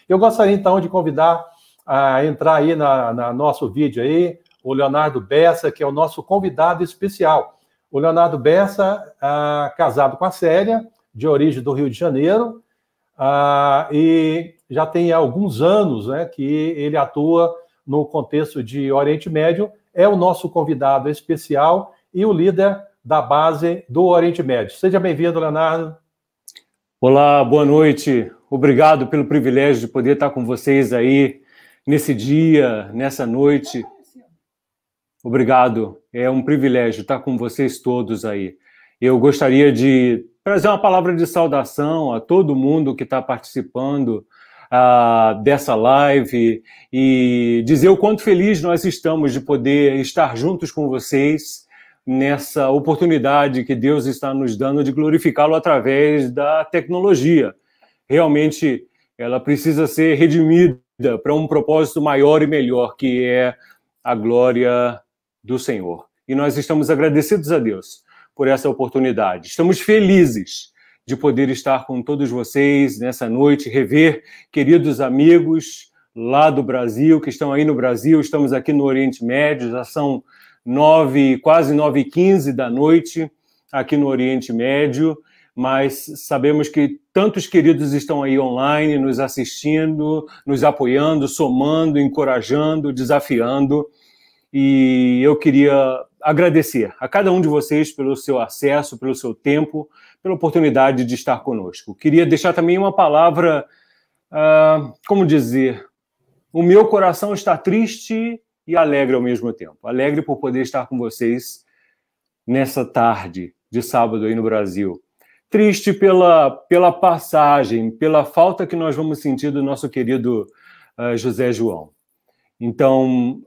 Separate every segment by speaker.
Speaker 1: Eu gostaria, então, de convidar a entrar aí na nosso vídeo aí, o Leonardo Bessa, que é o nosso convidado especial. O Leonardo Bessa, casado com a Célia, de origem do Rio de Janeiro, e já tem alguns anos, né, que ele atua no contexto de Oriente Médio, é o nosso convidado especial e o líder da base do Oriente Médio. Seja bem-vindo, Leonardo.
Speaker 2: Olá, boa noite. Obrigado pelo privilégio de poder estar com vocês aí nesse dia, nessa noite. Obrigado. É um privilégio estar com vocês todos aí. Eu gostaria de trazer uma palavra de saudação a todo mundo que está participando dessa live e dizer o quanto feliz nós estamos de poder estar juntos com vocês nessa oportunidade que Deus está nos dando de glorificá-lo através da tecnologia. Realmente, ela precisa ser redimida para um propósito maior e melhor, que é a glória do Senhor. E nós estamos agradecidos a Deus por essa oportunidade. Estamos felizes de poder estar com todos vocês nessa noite, rever queridos amigos lá do Brasil, que estão aí no Brasil, estamos aqui no Oriente Médio, já são quase 9h15 da noite aqui no Oriente Médio, mas sabemos que tantos queridos estão aí online, nos assistindo, nos apoiando, somando, encorajando, desafiando, e eu queria agradecer a cada um de vocês pelo seu acesso, pelo seu tempo, pela oportunidade de estar conosco. Queria deixar também uma palavra, como dizer, o meu coração está triste e alegre ao mesmo tempo. Alegre por poder estar com vocês nessa tarde de sábado aí no Brasil. Triste pela passagem, pela falta que nós vamos sentir do nosso querido José João. Então,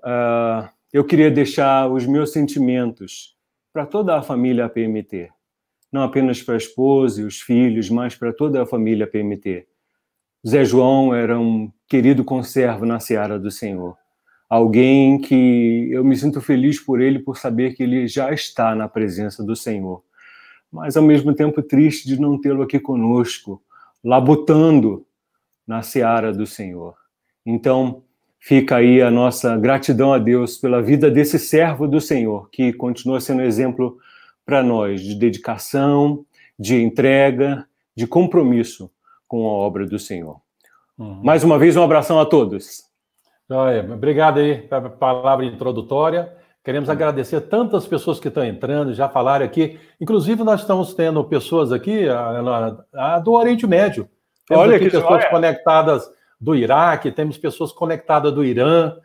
Speaker 2: eu queria deixar os meus sentimentos para toda a família APMT. Não apenas para a esposa e os filhos, mas para toda a família APMT. Zé João era um querido conservo na seara do Senhor. Alguém que eu me sinto feliz por ele, por saber que ele já está na presença do Senhor. Mas, ao mesmo tempo, triste de não tê-lo aqui conosco, labutando na seara do Senhor. Então, fica aí a nossa gratidão a Deus pela vida desse servo do Senhor, que continua sendo exemplo para nós de dedicação, de entrega, de compromisso com a obra do Senhor. Mais uma vez, um abração a todos.
Speaker 1: Obrigado aí pela palavra introdutória. Queremos agradecer tantas pessoas que estão entrando, já falaram aqui. Inclusive, nós estamos tendo pessoas aqui do Oriente Médio. Temos
Speaker 2: Olha
Speaker 1: aqui
Speaker 2: que
Speaker 1: pessoas
Speaker 2: joia.
Speaker 1: conectadas do Iraque, temos pessoas conectadas do Irã,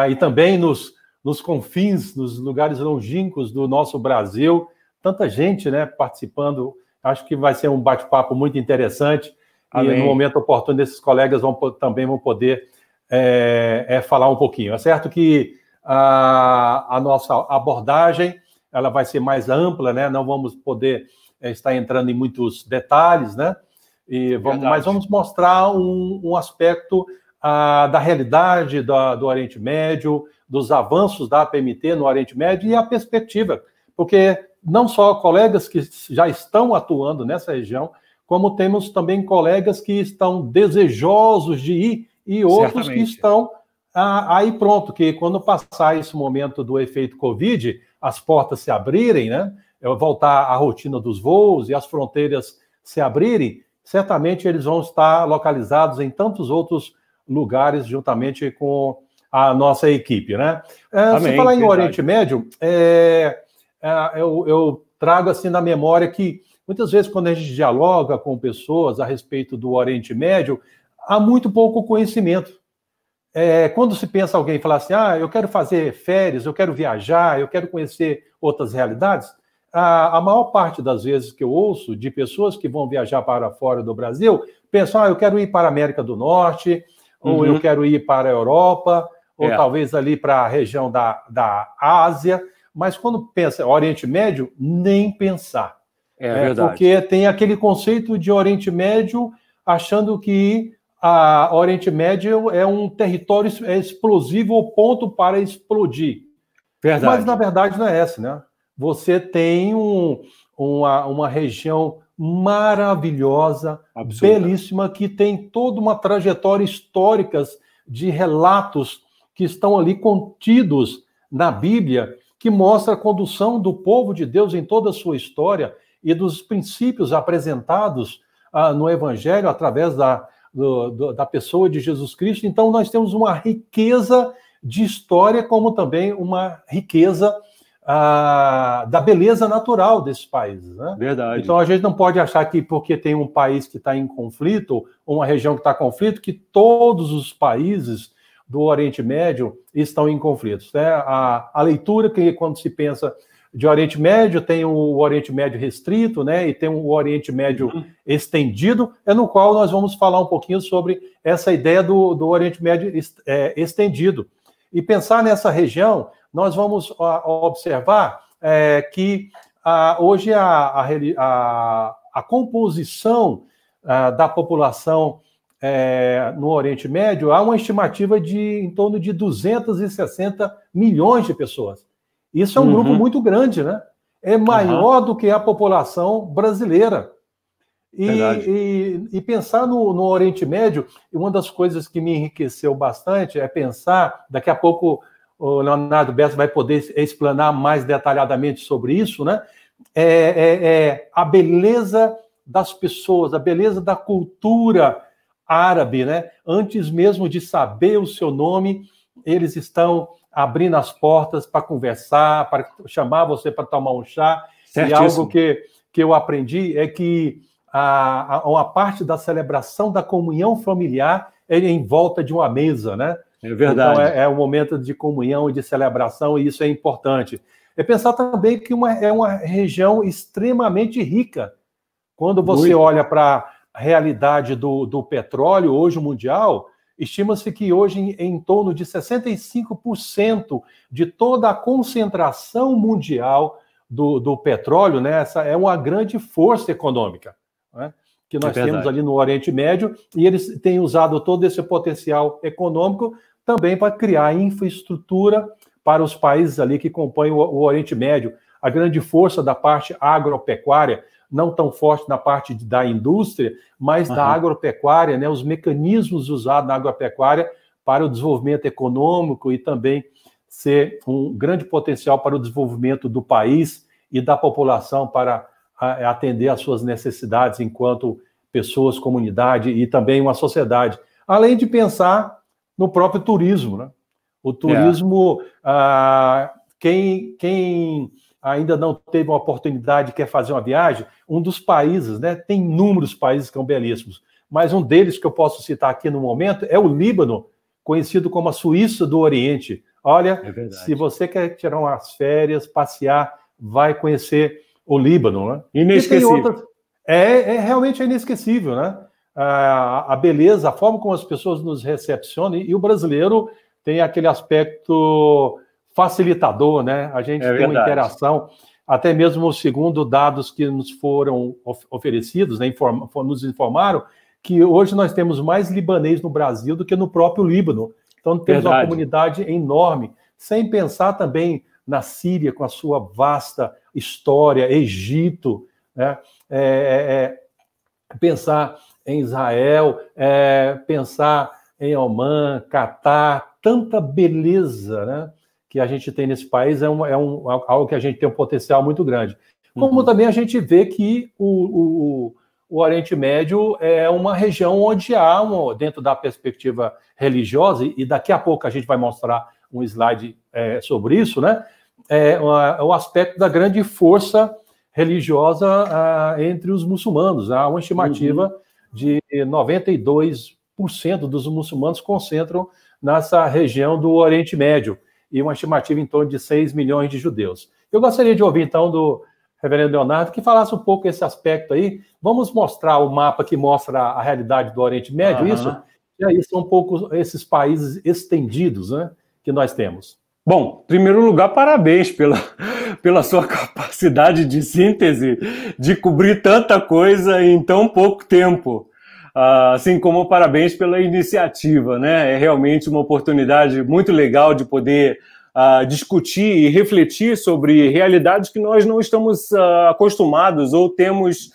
Speaker 1: e também nos confins, nos lugares longínquos do nosso Brasil. Tanta gente, né, participando. Acho que vai ser um bate-papo muito interessante.
Speaker 2: Amém.
Speaker 1: E no momento oportuno, esses colegas também vão poder falar um pouquinho. É certo que a nossa abordagem ela vai ser mais ampla, né? Não vamos poder estar entrando em muitos detalhes, né? Mas vamos mostrar um aspecto da realidade do Oriente Médio, dos avanços da APMT no Oriente Médio e a perspectiva, porque não só colegas que já estão atuando nessa região, como temos também colegas que estão desejosos de ir e outros
Speaker 2: Certamente.
Speaker 1: que estão aí pronto, que quando passar esse momento do efeito Covid, as portas se abrirem, né? Voltar à rotina dos voos e as fronteiras se abrirem, certamente eles vão estar localizados em tantos outros lugares juntamente com a nossa equipe, né? Se falar em Oriente Médio, eu trago assim na memória que muitas vezes quando a gente dialoga com pessoas a respeito do Oriente Médio, há muito pouco conhecimento. Quando se pensa alguém falar assim, eu quero fazer férias, eu quero viajar, eu quero conhecer outras realidades, a maior parte das vezes que eu ouço de pessoas que vão viajar para fora do Brasil, pensam, eu quero ir para a América do Norte, ou eu quero ir para a Europa, ou talvez ali para a região da Ásia, mas quando pensa Oriente Médio, nem pensar.
Speaker 2: Verdade.
Speaker 1: Porque tem aquele conceito de Oriente Médio achando que Oriente Médio é um território explosivo ou ponto para explodir.
Speaker 2: Verdade.
Speaker 1: Mas, na verdade, não é essa, né? Você tem uma região maravilhosa, belíssima, que tem toda uma trajetória histórica de relatos que estão ali contidos na Bíblia, que mostra a condução do povo de Deus em toda a sua história e dos princípios apresentados no Evangelho através da pessoa de Jesus Cristo. Então, nós temos uma riqueza de história, como também uma riqueza da beleza natural desses países, né?
Speaker 2: Verdade.
Speaker 1: Então, a gente não pode achar que porque tem um país que está em conflito, ou uma região que está em conflito, que todos os países do Oriente Médio estão em conflitos, né? A leitura que, quando se pensa de Oriente Médio, tem o Oriente Médio restrito, né? E tem o Oriente Médio estendido, no qual nós vamos falar um pouquinho sobre essa ideia do Oriente Médio estendido. E pensar nessa região, nós vamos observar que hoje a composição da população no Oriente Médio, há uma estimativa de em torno de 260 milhões de pessoas. Isso é um grupo muito grande, né? É maior do que a população brasileira. E pensar no Oriente Médio, uma das coisas que me enriqueceu bastante é pensar, daqui a pouco o Leonardo Bessa vai poder explanar mais detalhadamente sobre isso, né? A beleza das pessoas, a beleza da cultura árabe, né? Antes mesmo de saber o seu nome, eles estão abrindo as portas para conversar, para chamar você para tomar um chá. Certíssimo. E algo que eu aprendi é que uma parte da celebração da comunhão familiar é em volta de uma mesa, né?
Speaker 2: É verdade.
Speaker 1: Então, é um momento de comunhão e de celebração, e isso é importante. É pensar também que é uma região extremamente rica. Quando você olha para a realidade do petróleo, hoje mundial, estima-se que hoje em torno de 65% de toda a concentração mundial do petróleo, né, essa é uma grande força econômica, né, que nós temos ali no Oriente Médio, e eles têm usado todo esse potencial econômico também para criar infraestrutura para os países ali que compõem o Oriente Médio. A grande força da parte agropecuária, não tão forte na parte da indústria, mas da agropecuária, né, os mecanismos usados na agropecuária para o desenvolvimento econômico e também ser um grande potencial para o desenvolvimento do país e da população para atender às suas necessidades enquanto pessoas, comunidade e também uma sociedade. Além de pensar no próprio turismo, né? O turismo, quem ainda não teve uma oportunidade, quer fazer uma viagem, um dos países, né? Tem inúmeros países que são belíssimos, mas um deles que eu posso citar aqui no momento é o Líbano, conhecido como a Suíça do Oriente. Olha, se você quer tirar umas férias, passear, vai conhecer o Líbano, né?
Speaker 2: Inesquecível.
Speaker 1: Realmente inesquecível, né? A beleza, a forma como as pessoas nos recepcionam, e o brasileiro tem aquele aspecto facilitador, né? A gente tem uma interação, até mesmo segundo dados que nos foram oferecidos, né? Nos informaram que hoje nós temos mais libanês no Brasil do que no próprio Líbano. Então temos uma comunidade enorme, sem pensar também na Síria, com a sua vasta história, Egito, né? Pensar em Israel, pensar em Omã, Catar, tanta beleza, né, que a gente tem nesse país, algo que a gente tem um potencial muito grande. Como também a gente vê que o Oriente Médio é uma região onde há, dentro da perspectiva religiosa, e daqui a pouco a gente vai mostrar um slide sobre isso, né, o aspecto da grande força religiosa entre os muçulmanos. Há uma estimativa de 92% dos muçulmanos concentram nessa região do Oriente Médio, e uma estimativa em torno de 6 milhões de judeus. Eu gostaria de ouvir, então, do reverendo Leonardo, que falasse um pouco esse aspecto aí. Vamos mostrar o mapa que mostra a realidade do Oriente Médio, isso? E aí são um pouco esses países estendidos, né, que nós temos.
Speaker 2: Bom, em primeiro lugar, parabéns pela sua capacidade de síntese, de cobrir tanta coisa em tão pouco tempo. Assim como parabéns pela iniciativa, né? É realmente uma oportunidade muito legal de poder discutir e refletir sobre realidades que nós não estamos acostumados ou temos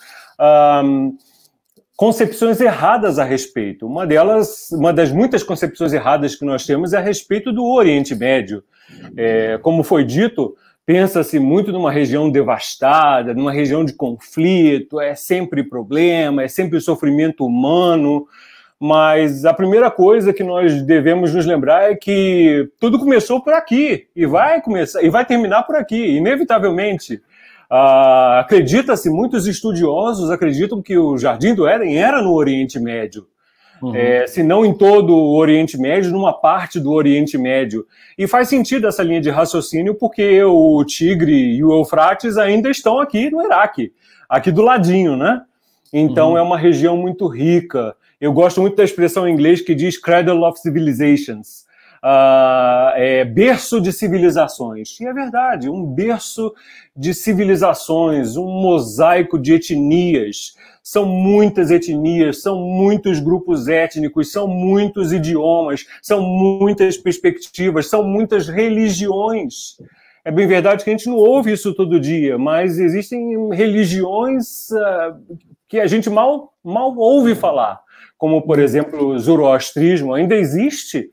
Speaker 2: concepções erradas a respeito. Uma das muitas concepções erradas que nós temos é a respeito do Oriente Médio. Como foi dito, pensa-se muito numa região devastada, numa região de conflito, é sempre problema, é sempre sofrimento humano, mas a primeira coisa que nós devemos nos lembrar é que tudo começou por aqui e vai terminar por aqui, inevitavelmente. Acredita-se, muitos estudiosos acreditam que o Jardim do Éden era no Oriente Médio. Se não em todo o Oriente Médio, numa parte do Oriente Médio. E faz sentido essa linha de raciocínio porque o Tigre e o Eufrates ainda estão aqui no Iraque, aqui do ladinho, né? Então é uma região muito rica. Eu gosto muito da expressão em inglês que diz Cradle of Civilizations. Berço de civilizações. E é verdade, um berço de civilizações, um mosaico de etnias. São muitas etnias, são muitos grupos étnicos, são muitos idiomas, são muitas perspectivas, são muitas religiões. É bem verdade que a gente não ouve isso todo dia, mas existem religiões que a gente mal ouve falar, como, por exemplo, o zoroastrismo. Ainda existe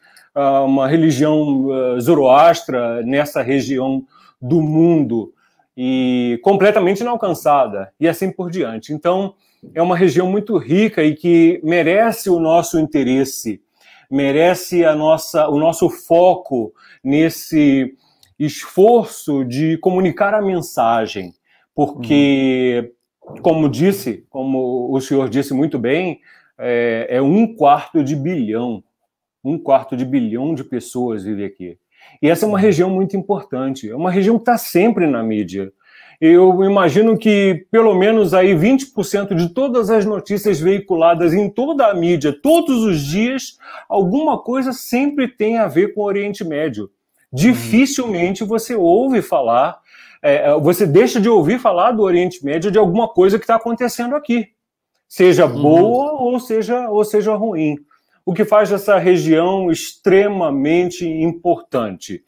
Speaker 2: uma religião zoroastra nessa região do mundo e completamente inalcançada, e assim por diante. Então, é uma região muito rica e que merece o nosso interesse, merece o nosso foco nesse esforço de comunicar a mensagem, porque, como o senhor disse muito bem, é 1/4 de bilhão. 1/4 de bilhão de pessoas vive aqui. E essa é uma região muito importante, é uma região que está sempre na mídia. Eu imagino que pelo menos aí 20% de todas as notícias veiculadas em toda a mídia, todos os dias, alguma coisa sempre tem a ver com o Oriente Médio. Dificilmente você ouve falar, você deixa de ouvir falar do Oriente Médio de alguma coisa que está acontecendo aqui, seja boa ou seja ruim. O que faz essa região extremamente importante,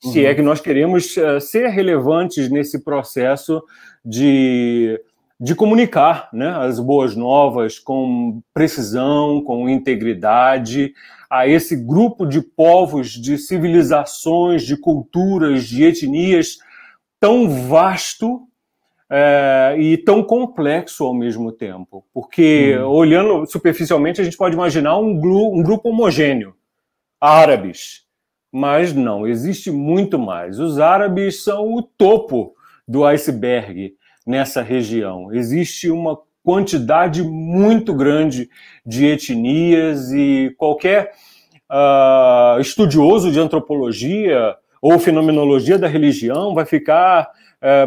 Speaker 2: se é que nós queremos ser relevantes nesse processo de comunicar, né, as boas novas com precisão, com integridade, a esse grupo de povos, de civilizações, de culturas, de etnias tão vasto e tão complexo ao mesmo tempo. Porque, olhando superficialmente, a gente pode imaginar um grupo homogêneo, árabes. Mas não, existe muito mais. Os árabes são o topo do iceberg nessa região. Existe uma quantidade muito grande de etnias e qualquer estudioso de antropologia ou fenomenologia da religião vai ficar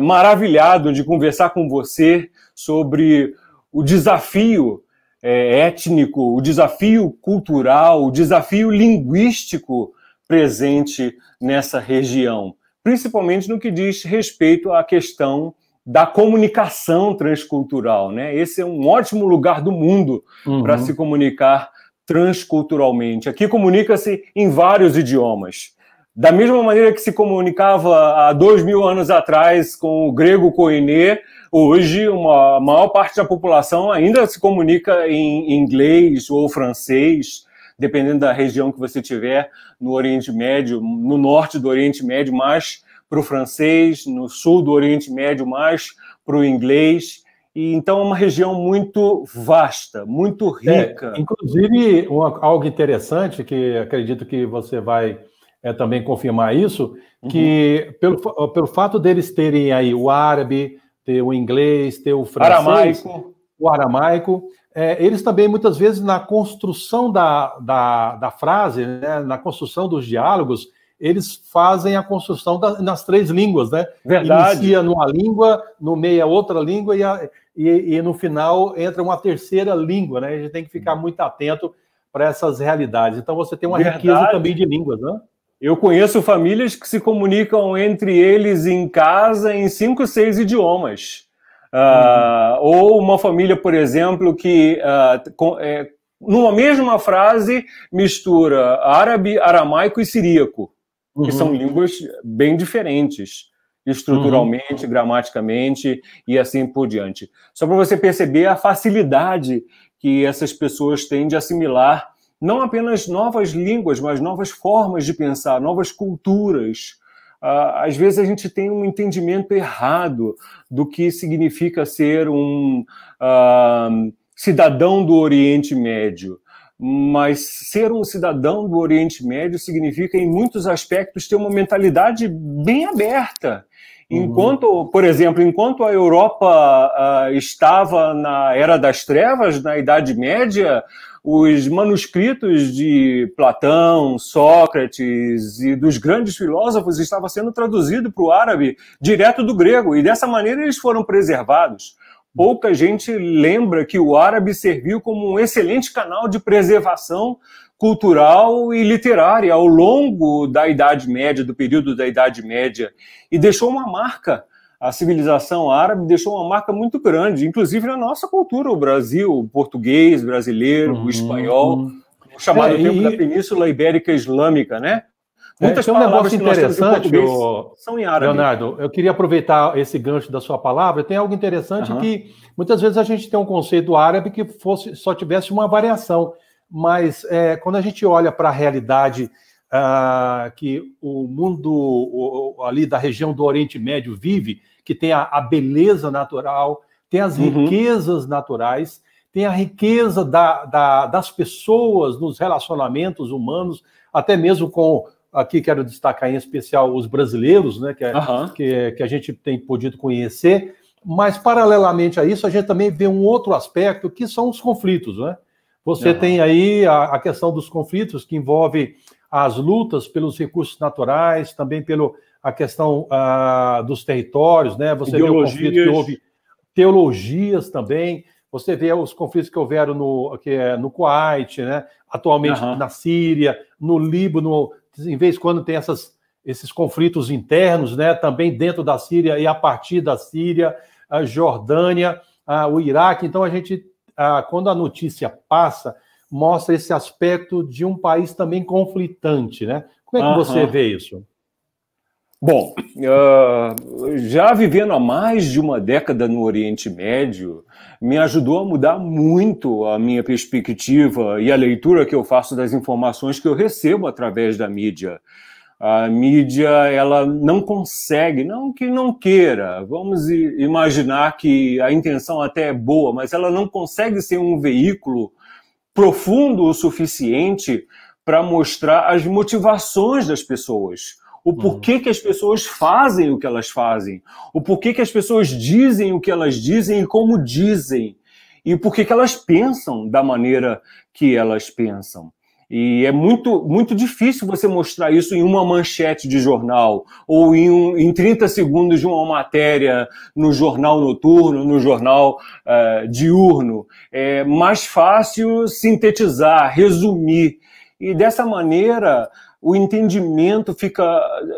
Speaker 2: maravilhado de conversar com você sobre o desafio étnico, o desafio cultural, o desafio linguístico presente nessa região, principalmente no que diz respeito à questão da comunicação transcultural, né? Esse é um ótimo lugar do mundo para se comunicar transculturalmente. Aqui comunica-se em vários idiomas. Da mesma maneira que se comunicava há 2000 anos atrás com o grego koiné, hoje a maior parte da população ainda se comunica em inglês ou francês, dependendo da região que você tiver, no Oriente Médio, no norte do Oriente Médio, mais para o francês, no sul do Oriente Médio, mais para o inglês. E, então, é uma região muito vasta, muito rica.
Speaker 1: Inclusive, algo interessante, que acredito que você vai também confirmar isso, que pelo fato deles terem aí o árabe, ter o inglês, ter o francês, o aramaico, eles também, muitas vezes, na construção da frase, né, na construção dos diálogos, eles fazem a construção nas 3 línguas, né?
Speaker 2: Verdade.
Speaker 1: Inicia numa língua, no meio é outra língua e no final entra uma terceira língua, né? A gente tem que ficar muito atento para essas realidades. Então, você tem uma riqueza também de línguas, né?
Speaker 2: Eu conheço famílias que se comunicam entre eles em casa em 5, 6 idiomas. Ou uma família, por exemplo, que numa mesma frase mistura árabe, aramaico e siríaco, que são línguas bem diferentes. estruturalmente, gramaticamente e assim por diante. Só para você perceber a facilidade que essas pessoas têm de assimilar não apenas novas línguas, mas novas formas de pensar, novas culturas. Às vezes a gente tem um entendimento errado do que significa ser um cidadão do Oriente Médio. Mas ser um cidadão do Oriente Médio significa, em muitos aspectos, ter uma mentalidade bem aberta. Enquanto, por exemplo, enquanto a Europa estava na Era das Trevas, na Idade Média, os manuscritos de Platão, Sócrates e dos grandes filósofos estavam sendo traduzidos para o árabe direto do grego, e dessa maneira eles foram preservados. Pouca gente lembra que o árabe serviu como um excelente canal de preservação cultural e literária ao longo da Idade Média, do período da Idade Média, e deixou uma marca. A civilização árabe deixou uma marca muito grande, inclusive na nossa cultura, o Brasil, o português, brasileiro, o espanhol, o chamado tempo da Península Ibérica Islâmica, né?
Speaker 1: Muitas palavras que nós temos em português
Speaker 2: são em árabe.
Speaker 1: Leonardo, eu queria aproveitar esse gancho da sua palavra. Tem algo interessante que muitas vezes a gente tem um conceito árabe que só tivesse uma variação, mas quando a gente olha para a realidade que o mundo ali da região do Oriente Médio vive, que tem a beleza natural, tem as riquezas naturais, tem a riqueza das pessoas nos relacionamentos humanos, até mesmo com... Aqui quero destacar em especial os brasileiros, né, que a gente tem podido conhecer, mas paralelamente a isso a gente também vê um outro aspecto que são os conflitos, né? Você tem aí a questão dos conflitos que envolve as lutas pelos recursos naturais, também a questão dos territórios, né? Você vê o conflito que houve, teologias também, você vê os conflitos que houveram no Kuwait, né? Atualmente na Síria, no Líbano, em vez de quando tem esses conflitos internos, né, também dentro da Síria e a partir da Síria, a Jordânia, o Iraque. Então, a gente, quando a notícia passa, mostra esse aspecto de um país também conflitante, né? Como é que você vê isso?
Speaker 2: Bom, já vivendo há mais de uma década no Oriente Médio, me ajudou a mudar muito a minha perspectiva e a leitura que eu faço das informações que eu recebo através da mídia. A mídia, ela não consegue, não que não queira, vamos imaginar que a intenção até é boa, mas ela não consegue ser um veículo profundo o suficiente para mostrar as motivações das pessoas. O porquê que as pessoas fazem o que elas fazem, o porquê que as pessoas dizem o que elas dizem e como dizem, e o porquê que elas pensam da maneira que elas pensam. E é muito, muito difícil você mostrar isso em uma manchete de jornal, ou em 30 segundos de uma matéria no jornal noturno, no jornal diurno. É mais fácil sintetizar, resumir. E dessa maneira, o entendimento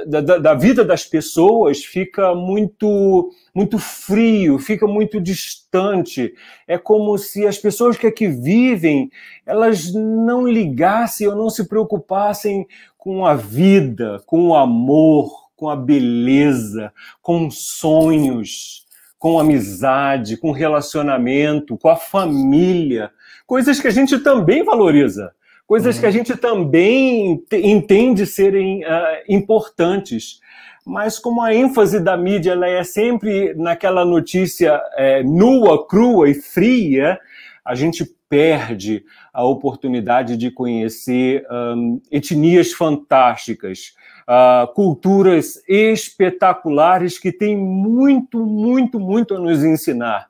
Speaker 2: da vida das pessoas fica muito, muito frio, fica muito distante. É como se as pessoas que aqui vivem, elas não ligassem ou não se preocupassem com a vida, com o amor, com a beleza, com sonhos, com amizade, com relacionamento, com a família. Coisas que a gente também valoriza. Coisas que a gente também entende serem importantes. Mas como a ênfase da mídia ela é sempre naquela notícia nua, crua e fria, a gente perde a oportunidade de conhecer etnias fantásticas, culturas espetaculares que têm muito, muito, muito a nos ensinar.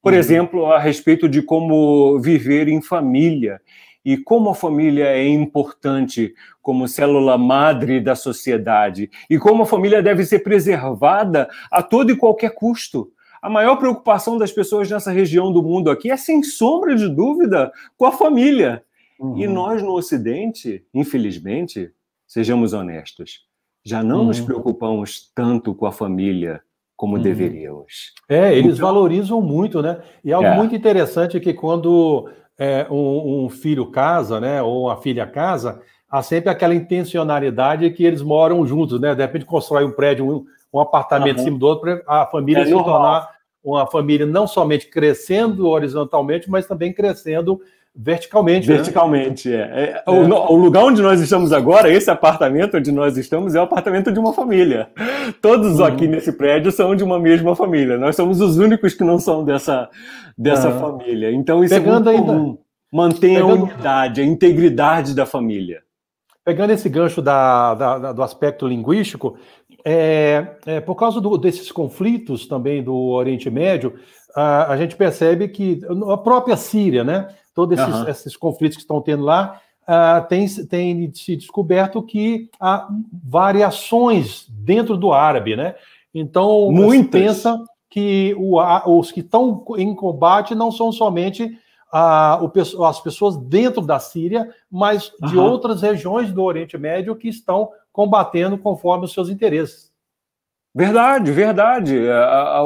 Speaker 2: Por exemplo, a respeito de como viver em família. E como a família é importante como célula madre da sociedade. E como a família deve ser preservada a todo e qualquer custo. A maior preocupação das pessoas nessa região do mundo aqui é, sem sombra de dúvida, com a família. E nós, no Ocidente, infelizmente, sejamos honestos, já não nos preocupamos tanto com a família como deveríamos.
Speaker 1: Eles valorizam muito, né? E algo muito interessante é que quando... um filho casa, né, ou uma filha casa, há sempre aquela intencionalidade que eles moram juntos, né? De repente constrói um prédio um apartamento em cima do outro, para a família se tornar uma família não somente crescendo horizontalmente, mas também crescendo verticalmente.
Speaker 2: Verticalmente, né? O lugar onde nós estamos agora, esse apartamento onde nós estamos, é o apartamento de uma família. Todos aqui nesse prédio são de uma mesma família. Nós somos os únicos que não são dessa família. Então, isso é muito comum. Mantém a unidade, a integridade da família.
Speaker 1: Pegando esse gancho do aspecto linguístico, por causa desses conflitos também do Oriente Médio, a gente percebe que a própria Síria, né? Todos esses conflitos que estão tendo lá, tem se descoberto que há variações dentro do árabe, né? Então, se pensa que os que estão em combate não são somente as pessoas dentro da Síria, mas de outras regiões do Oriente Médio que estão combatendo conforme os seus interesses.
Speaker 2: Verdade, verdade.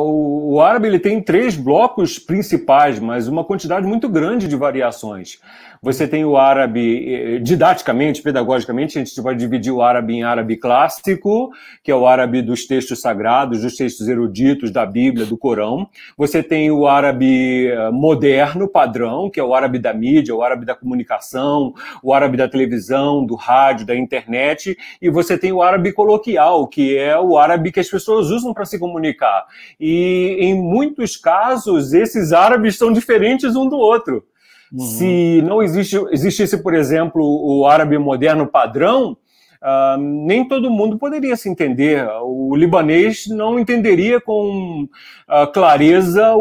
Speaker 2: O árabe ele tem 3 blocos principais, mas uma quantidade muito grande de variações. Você tem o árabe, didaticamente, pedagogicamente, a gente vai dividir o árabe em árabe clássico, que é o árabe dos textos sagrados, dos textos eruditos da Bíblia, do Corão. Você tem o árabe moderno, padrão, que é o árabe da mídia, o árabe da comunicação, o árabe da televisão, do rádio, da internet. E você tem o árabe coloquial, que é o árabe que as pessoas usam para se comunicar. E, em muitos casos, esses árabes são diferentes um do outro. Se não existisse, por exemplo, o árabe moderno padrão, nem todo mundo poderia se entender. O libanês não entenderia com clareza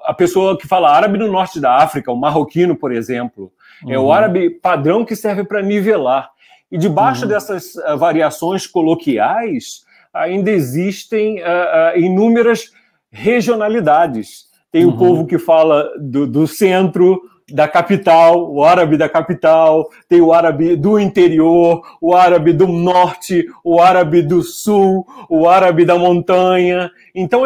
Speaker 2: a pessoa que fala árabe no norte da África, o marroquino, por exemplo. É o árabe padrão que serve para nivelar. E debaixo dessas variações coloquiais, ainda existem inúmeras regionalidades. Tem o povo que fala do centro, da capital, o árabe da capital, tem o árabe do interior, o árabe do norte, o árabe do sul, o árabe da montanha. Então,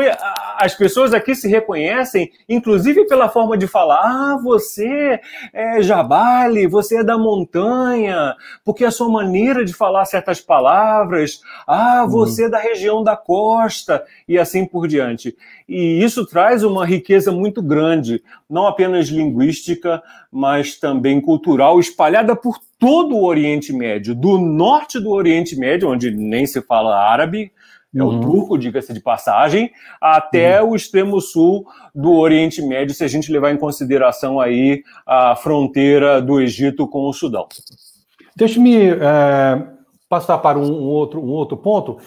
Speaker 2: as pessoas aqui se reconhecem, inclusive pela forma de falar. Você é Jabali, você é da montanha, porque a sua maneira de falar certas palavras. Você é da região da costa, e assim por diante. E isso traz uma riqueza muito grande, não apenas linguística, mas também cultural, espalhada por todo o Oriente Médio, do norte do Oriente Médio, onde nem se fala árabe, é o turco, diga-se de passagem, até o extremo sul do Oriente Médio, se a gente levar em consideração aí a fronteira do Egito com o Sudão.
Speaker 1: Deixe-me passar para um outro ponto.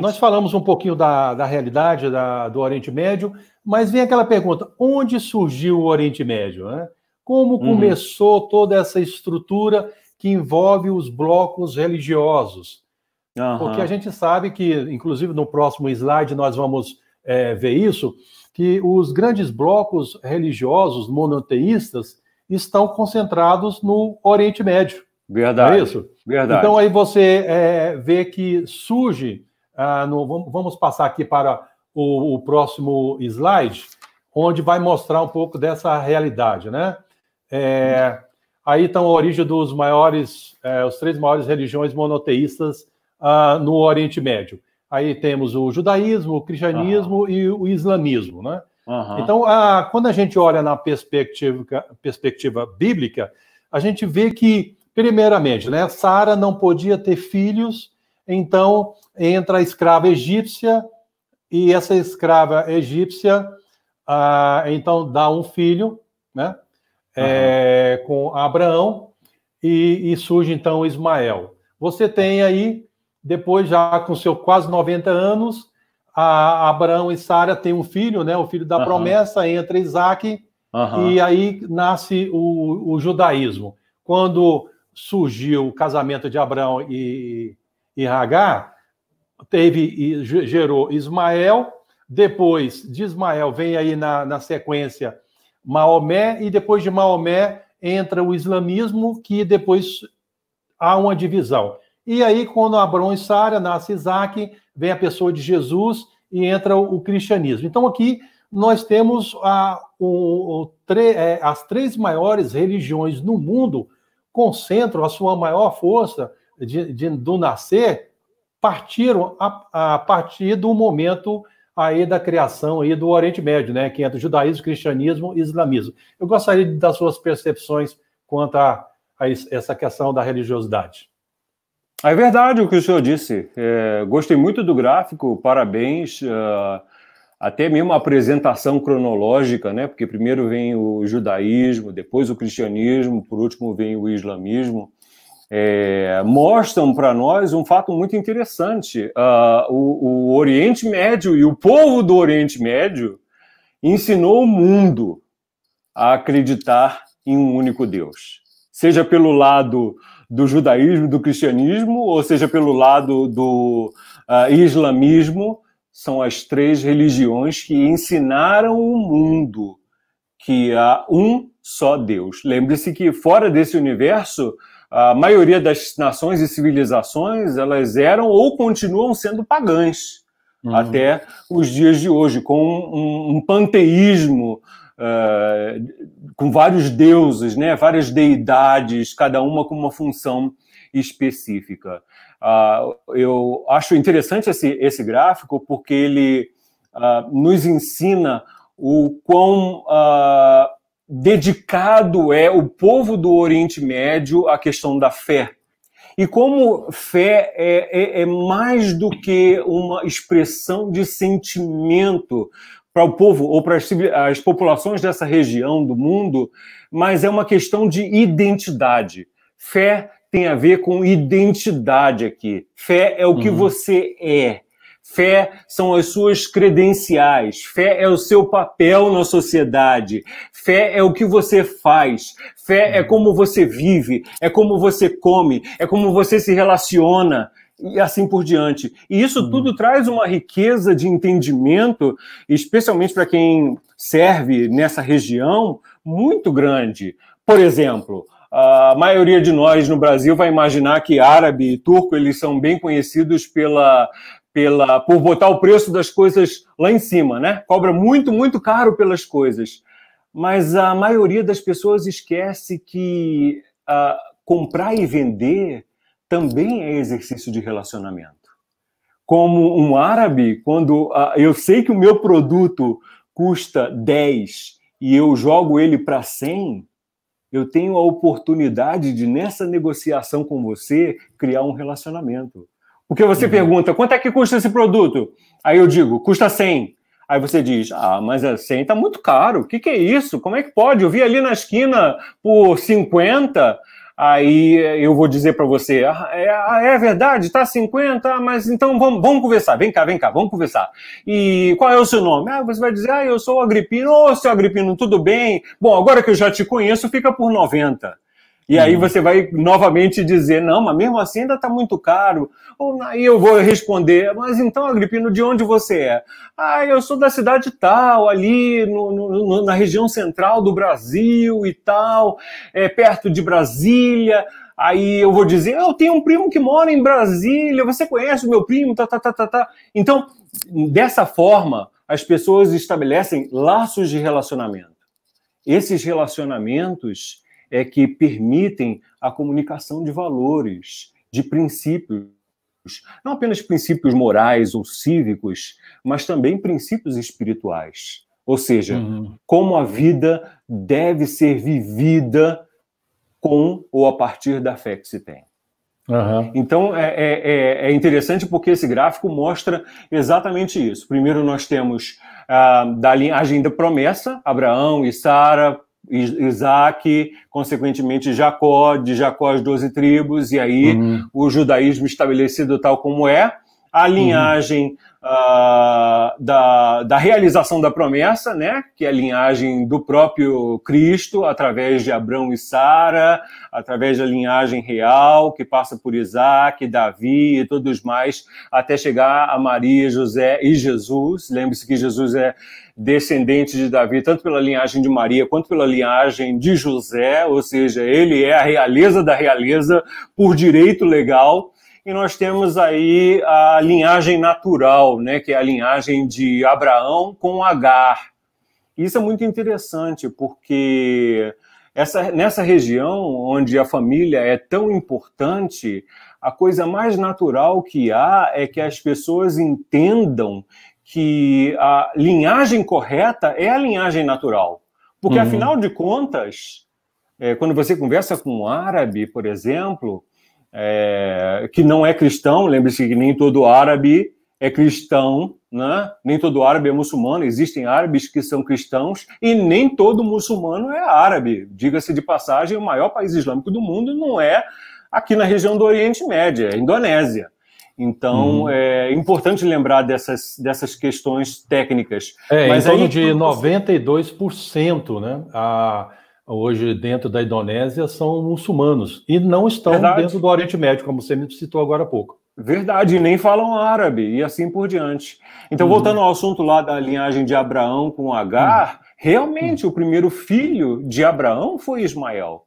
Speaker 1: Nós falamos um pouquinho da realidade do Oriente Médio, mas vem aquela pergunta: onde surgiu o Oriente Médio, né? Como começou toda essa estrutura que envolve os blocos religiosos? Porque a gente sabe que, inclusive no próximo slide nós vamos ver isso, que os grandes blocos religiosos monoteístas estão concentrados no Oriente Médio.
Speaker 2: Verdade.
Speaker 1: É isso?
Speaker 2: Verdade.
Speaker 1: Então aí você vê que surge, vamos passar aqui para o próximo slide, onde vai mostrar um pouco dessa realidade, né? Aí estão a origem dos os 3 maiores religiões monoteístas no Oriente Médio. Aí temos o judaísmo, o cristianismo e o islamismo, né? Então, quando a gente olha na perspectiva bíblica, a gente vê que, primeiramente, né, Sara não podia ter filhos, então entra a escrava egípcia, e essa escrava egípcia, então, dá um filho, né, com Abraão, e surge, então, Ismael. Você tem aí, depois, já com seus quase 90 anos, Abraão e Sara têm um filho, né, o filho da promessa, entra Isaac, e aí nasce o judaísmo. Quando surgiu o casamento de Abraão e Agar, gerou Ismael. Depois de Ismael vem aí na sequência Maomé, e depois de Maomé entra o islamismo, que depois há uma divisão. E aí, quando Abraão e Sara, nasce Isaac, vem a pessoa de Jesus e entra o cristianismo. Então aqui nós temos as 3 maiores religiões no mundo concentram a sua maior força do nascer partiram a partir do momento aí da criação aí do Oriente Médio, né, que entra judaísmo, cristianismo e islamismo. Eu gostaria das suas percepções quanto a essa questão da religiosidade.
Speaker 2: É verdade o que o senhor disse. Gostei muito do gráfico, parabéns. Até mesmo a apresentação cronológica, né? Porque primeiro vem o judaísmo, depois o cristianismo, por último vem o islamismo. Mostram para nós um fato muito interessante. O Oriente Médio e o povo do Oriente Médio ensinou o mundo a acreditar em um único Deus. Seja pelo lado do judaísmo, do cristianismo, ou seja pelo lado do islamismo, são as três religiões que ensinaram o mundo que há um só Deus. Lembre-se que fora desse universo, a maioria das nações e civilizações, elas eram ou continuam sendo pagãs, até os dias de hoje, com um panteísmo, com vários deuses, né? Várias deidades, cada uma com uma função específica. Eu acho interessante esse gráfico porque ele nos ensina o quão dedicado é o povo do Oriente Médio à questão da fé. E como fé é mais do que uma expressão de sentimento para o povo ou para as populações dessa região do mundo, mas é uma questão de identidade. Fé tem a ver com identidade aqui. Fé é o que você é. Fé são as suas credenciais. Fé é o seu papel na sociedade. Fé é o que você faz. Fé é como você vive, é como você come, é como você se relaciona e assim por diante. E isso tudo traz uma riqueza de entendimento, especialmente para quem serve nessa região, muito grande. Por exemplo, a maioria de nós no Brasil vai imaginar que árabe e turco eles são bem conhecidos por botar o preço das coisas lá em cima, né? Cobra muito, muito caro pelas coisas. Mas a maioria das pessoas esquece que comprar e vender também é exercício de relacionamento. Como um árabe, quando eu sei que o meu produto custa 10 e eu jogo ele para 100, eu tenho a oportunidade de, nessa negociação com você, criar um relacionamento. Porque você pergunta, quanto é que custa esse produto? Aí eu digo, custa 100. Aí você diz, mas 100 está muito caro. O que é isso? Como é que pode? Eu vi ali na esquina por 50. Aí eu vou dizer para você, é verdade, tá 50, mas então vamos conversar. Vem cá, vamos conversar. E qual é o seu nome? Você vai dizer, eu sou o Agripino. Ô, seu Agripino, tudo bem? Bom, agora que eu já te conheço, fica por 90. E aí você vai novamente dizer, não, mas mesmo assim ainda está muito caro. Aí eu vou responder, mas então, Agripino, de onde você é? Eu sou da cidade tal, ali na região central do Brasil e tal, perto de Brasília. Aí eu vou dizer, eu tenho um primo que mora em Brasília, você conhece o meu primo? Então, dessa forma, as pessoas estabelecem laços de relacionamento. Esses relacionamentos é que permitem a comunicação de valores, de princípios, não apenas princípios morais ou cívicos, mas também princípios espirituais. Ou seja, como a vida deve ser vivida com ou a partir da fé que se tem. Então, é interessante porque esse gráfico mostra exatamente isso. Primeiro nós temos da linhagem da promessa, Abraão e Sara, Isaac, consequentemente Jacó, de Jacó as 12 tribos, e aí o judaísmo estabelecido tal como é, a linhagem da realização da promessa, né, que é a linhagem do próprio Cristo, através de Abrão e Sara, através da linhagem real, que passa por Isaac, Davi e todos mais, até chegar a Maria, José e Jesus. Lembre-se que Jesus é descendente de Davi, tanto pela linhagem de Maria quanto pela linhagem de José, ou seja, ele é a realeza da realeza por direito legal. E nós temos aí a linhagem natural, né, que é a linhagem de Abraão com Agar. Isso é muito interessante, porque nessa região onde a família é tão importante, a coisa mais natural que há é que as pessoas entendam que a linhagem correta é a linhagem natural. Porque, afinal de contas, quando você conversa com um árabe, por exemplo, que não é cristão, lembre-se que nem todo árabe é cristão, né? Nem todo árabe é muçulmano, existem árabes que são cristãos e nem todo muçulmano é árabe. Diga-se de passagem, o maior país islâmico do mundo não é aqui na região do Oriente Médio, é a Indonésia. Então, é importante lembrar dessas questões técnicas.
Speaker 1: Mas em torno de 92%, né? Hoje, dentro da Indonésia, são muçulmanos e não estão dentro do Oriente Médio, como você me citou agora há pouco.
Speaker 2: Verdade, nem falam árabe e assim por diante. Então, voltando ao assunto lá da linhagem de Abraão com Agar, realmente o primeiro filho de Abraão foi Ismael.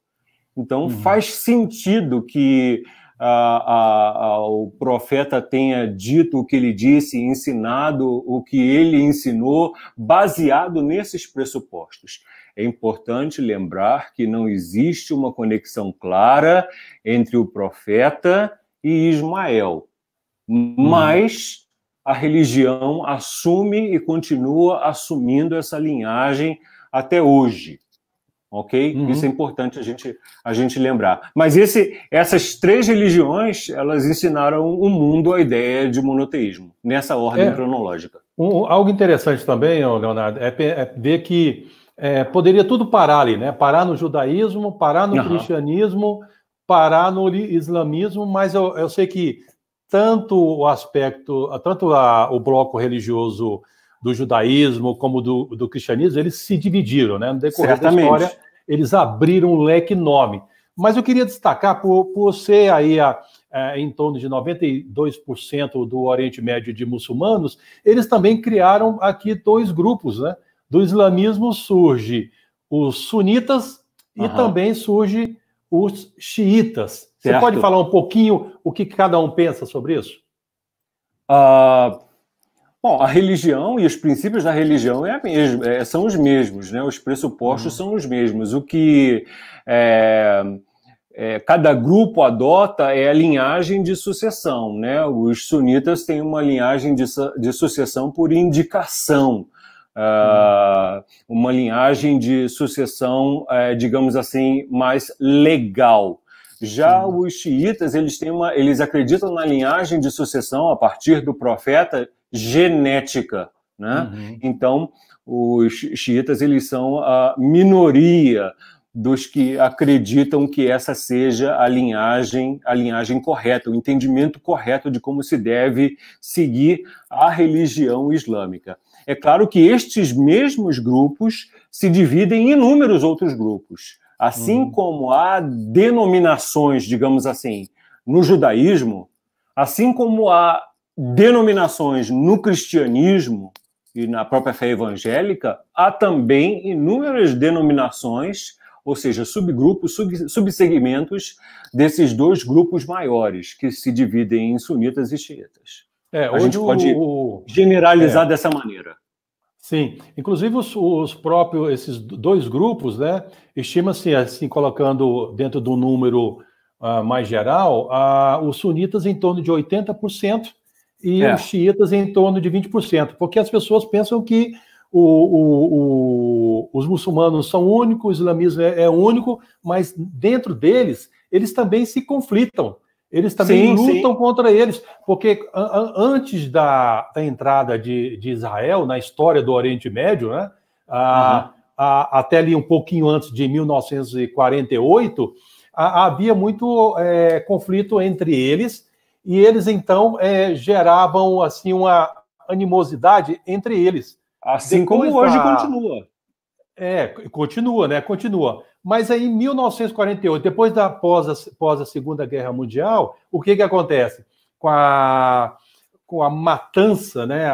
Speaker 2: Então, faz sentido que o profeta tenha dito o que ele disse, ensinado o que ele ensinou, baseado nesses pressupostos. É importante lembrar que não existe uma conexão clara entre o profeta e Ismael, mas a religião assume e continua assumindo essa linhagem até hoje, ok? Isso é importante a gente lembrar. Mas essas três religiões, elas ensinaram o mundo a ideia de monoteísmo, nessa ordem cronológica.
Speaker 1: Algo interessante também, Leonardo, é ver que poderia tudo parar ali, né? Parar no judaísmo, parar no cristianismo, parar no islamismo, mas eu sei que tanto o bloco religioso do judaísmo como do cristianismo, eles se dividiram, né? No decorrer da história, eles abriram um leque enorme. Mas eu queria destacar, por ser aí em torno de 92% do Oriente Médio de muçulmanos, eles também criaram aqui dois grupos, né? Do islamismo surge os sunitas e também surge os xiitas. Você pode falar um pouquinho o que cada um pensa sobre isso?
Speaker 2: Bom, a religião e os princípios da religião são os mesmos, né? Os pressupostos são os mesmos. O que cada grupo adota é a linhagem de sucessão, né? Os sunitas têm uma linhagem de sucessão por indicação. Uma linhagem de sucessão, digamos assim, mais legal. Já os xiitas, eles acreditam na linhagem de sucessão a partir do profeta genética, né? Então, os xiitas, eles são a minoria dos que acreditam que essa seja a linhagem correta, o entendimento correto de como se deve seguir a religião islâmica. É claro que estes mesmos grupos se dividem em inúmeros outros grupos. Assim como há denominações, digamos assim, no judaísmo, assim como há denominações no cristianismo e na própria fé evangélica, há também inúmeras denominações, ou seja, subgrupos, subsegmentos desses dois grupos maiores, que se dividem em sunitas e xiitas. A gente pode generalizar dessa maneira.
Speaker 1: Sim, inclusive esses dois grupos, né, estima-se, assim, colocando dentro do número mais geral, os sunitas em torno de 80% e os xiitas em torno de 20%, porque as pessoas pensam que os muçulmanos são únicos, o islamismo é único, mas dentro deles, eles também se conflitam. Eles também lutam contra eles, porque antes da entrada de Israel na história do Oriente Médio, né, até ali um pouquinho antes de 1948, havia muito conflito entre eles, e eles, então, geravam assim, uma animosidade entre eles.
Speaker 2: Assim depois como hoje continua.
Speaker 1: Continua, né? Continua. Mas aí, em 1948, depois após a Segunda Guerra Mundial, o que acontece? Com a matança, né?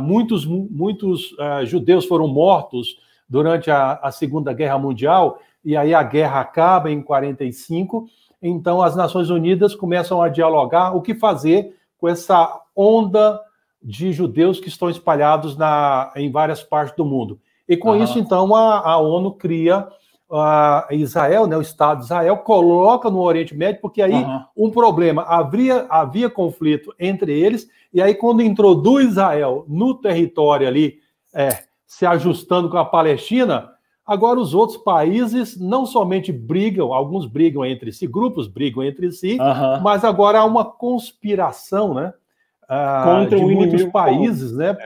Speaker 1: Muitos judeus foram mortos durante a Segunda Guerra Mundial, e aí a guerra acaba em 1945, então as Nações Unidas começam a dialogar o que fazer com essa onda de judeus que estão espalhados em várias partes do mundo. E com isso, então, a ONU cria Israel, né, o Estado de Israel, coloca no Oriente Médio, porque aí um problema, havia conflito entre eles, e aí quando introduz Israel no território ali, se ajustando com a Palestina, agora os outros países não somente brigam, alguns brigam entre si, grupos brigam entre si, mas agora há uma conspiração, né, contra de muitos países, né,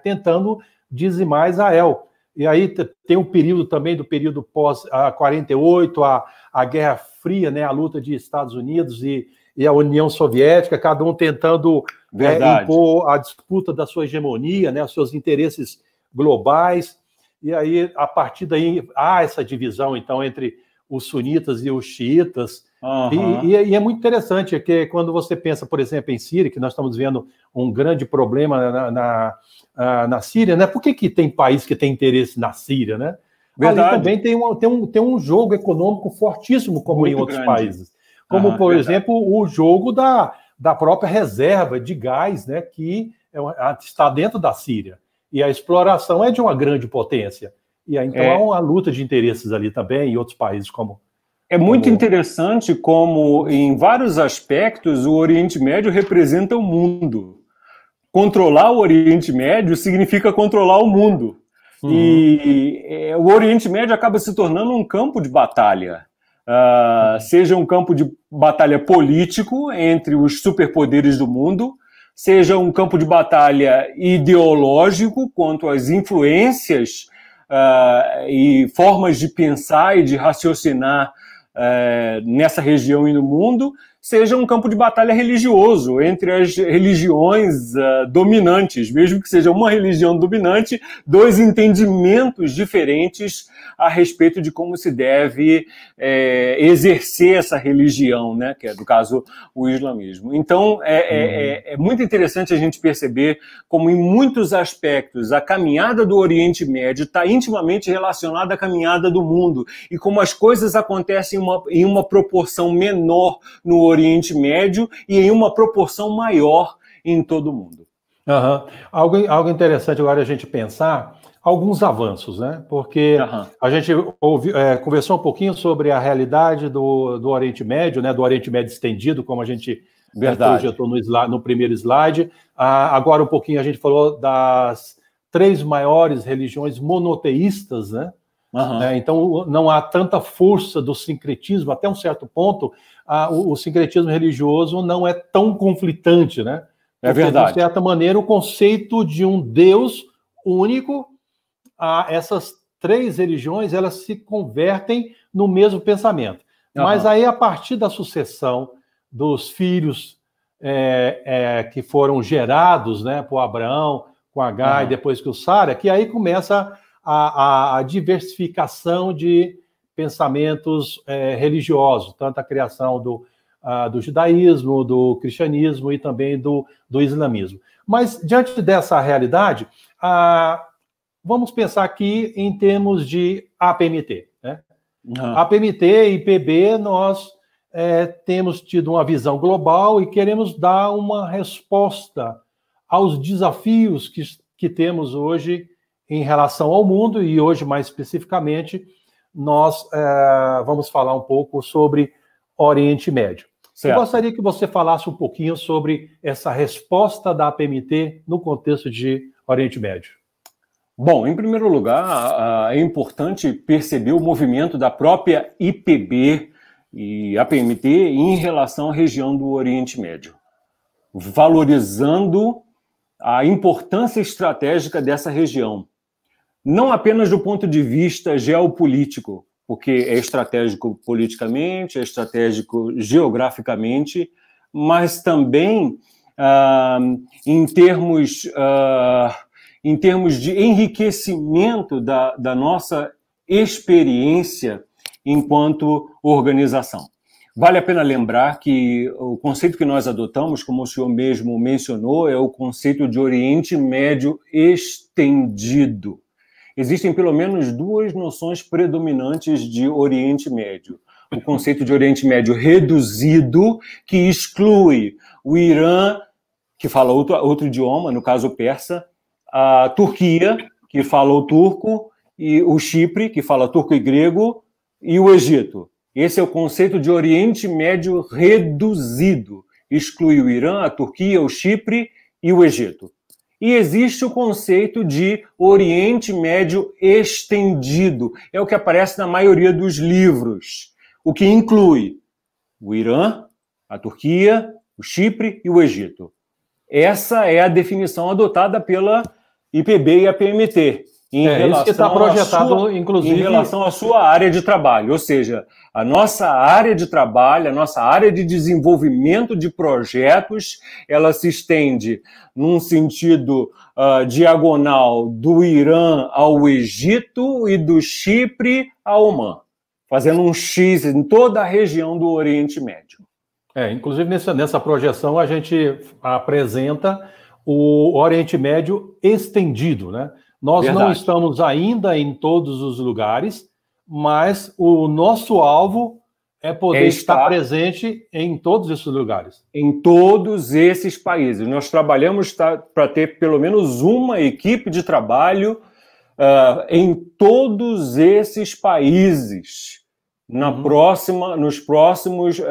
Speaker 1: tentando dizimar Israel. E aí tem um período também, do período pós-48, a Guerra Fria, né, a luta de Estados Unidos e a União Soviética, cada um tentando impor a disputa da sua hegemonia, né, os seus interesses globais. E aí, a partir daí, há essa divisão, então, entre os sunitas e os xiitas. E é muito interessante, que quando você pensa, por exemplo, em Síria, que nós estamos vendo um grande problema na Síria, né? Por que tem país que tem interesse na Síria, né? Verdade. Ali também tem um jogo econômico fortíssimo, como muito em outros países. Como, por exemplo, o jogo da própria reserva de gás, né? Que está dentro da Síria. E a exploração é de uma grande potência. E aí, então, há uma luta de interesses ali também, em outros países como...
Speaker 2: É muito interessante como, em vários aspectos, o Oriente Médio representa o mundo. Controlar o Oriente Médio significa controlar o mundo. E o Oriente Médio acaba se tornando um campo de batalha. Seja um campo de batalha político entre os superpoderes do mundo, seja um campo de batalha ideológico quanto às influências e formas de pensar e de raciocinar nessa região e no mundo, seja um campo de batalha religioso entre as religiões dominantes, mesmo que seja uma religião dominante, dois entendimentos diferentes a respeito de como se deve exercer essa religião, né, que é, no caso, o islamismo. Então, é muito interessante a gente perceber como, em muitos aspectos, a caminhada do Oriente Médio está intimamente relacionada à caminhada do mundo, e como as coisas acontecem em uma proporção menor no Oriente Médio e em uma proporção maior em todo o mundo.
Speaker 1: Algo interessante agora a gente pensar, alguns avanços, né? Porque a gente conversou um pouquinho sobre a realidade do Oriente Médio, né? Do Oriente Médio estendido, como a gente projetou no primeiro slide. Agora um pouquinho a gente falou das 3 maiores religiões monoteístas, né? Então, não há tanta força do sincretismo, até um certo ponto, o sincretismo religioso não é tão conflitante, né? Porque, é verdade. De certa maneira, o conceito de um Deus único, essas 3 religiões, elas se convertem no mesmo pensamento. Mas aí, a partir da sucessão dos filhos que foram gerados, né, por Abraão, com Agar, e depois com Sara, que aí começa a diversificação de pensamentos religiosos, tanto a criação do judaísmo, do cristianismo e também do islamismo. Mas, diante dessa realidade, vamos pensar aqui em termos de APMT. Né? APMT e IPB, nós temos tido uma visão global e queremos dar uma resposta aos desafios que temos hoje em relação ao mundo, e hoje, mais especificamente, nós vamos falar um pouco sobre Oriente Médio. Certo. Eu gostaria que você falasse um pouquinho sobre essa resposta da APMT no contexto de Oriente Médio.
Speaker 2: Bom, em primeiro lugar, é importante perceber o movimento da própria IPB e APMT em relação à região do Oriente Médio, valorizando a importância estratégica dessa região. Não apenas do ponto de vista geopolítico, porque é estratégico politicamente, é estratégico geograficamente, mas também em termos de enriquecimento da nossa experiência enquanto organização. Vale a pena lembrar que o conceito que nós adotamos, como o senhor mesmo mencionou, é o conceito de Oriente Médio estendido. Existem pelo menos 2 noções predominantes de Oriente Médio. O conceito de Oriente Médio reduzido, que exclui o Irã, que fala outro idioma, no caso persa, a Turquia, que fala o turco, e o Chipre, que fala turco e grego, e o Egito. Esse é o conceito de Oriente Médio reduzido. Exclui o Irã, a Turquia, o Chipre e o Egito. E existe o conceito de Oriente Médio estendido. É o que aparece na maioria dos livros, o que inclui o Irã, a Turquia, o Chipre e o Egito. Essa é a definição adotada pela IPB e a PMT.
Speaker 1: Isso que está projetado, inclusive,
Speaker 2: em relação à sua área de trabalho. Ou seja, a nossa área de trabalho, a nossa área de desenvolvimento de projetos, ela se estende num sentido diagonal do Irã ao Egito e do Chipre ao Omã, fazendo um X em toda a região do Oriente Médio.
Speaker 1: Inclusive, nessa projeção, a gente apresenta o Oriente Médio estendido, né? Nós não estamos ainda em todos os lugares, mas o nosso alvo é poder estar presente em todos esses lugares.
Speaker 2: Em todos esses países. Nós trabalhamos para ter pelo menos uma equipe de trabalho em todos esses países nos próximos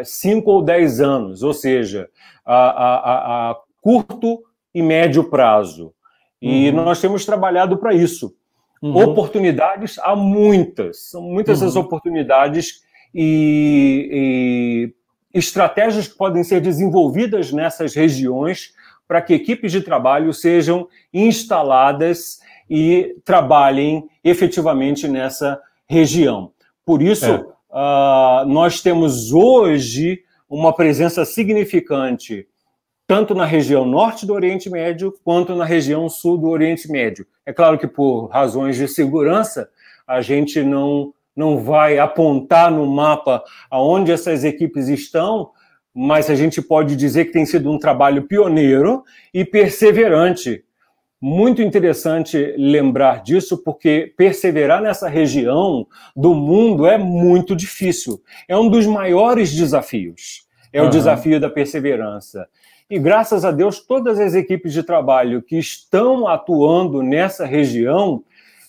Speaker 2: 5 ou 10 anos, ou seja, a curto e médio prazo. E nós temos trabalhado para isso. Oportunidades há muitas. São muitas as oportunidades e estratégias que podem ser desenvolvidas nessas regiões para que equipes de trabalho sejam instaladas e trabalhem efetivamente nessa região. Por isso, nós temos hoje uma presença significante tanto na região norte do Oriente Médio, quanto na região sul do Oriente Médio. É claro que, por razões de segurança, a gente não vai apontar no mapa aonde essas equipes estão, mas a gente pode dizer que tem sido um trabalho pioneiro e perseverante. Muito interessante lembrar disso, porque perseverar nessa região do mundo é muito difícil. É um dos maiores desafios. É o desafio da perseverança. E, graças a Deus, todas as equipes de trabalho que estão atuando nessa região,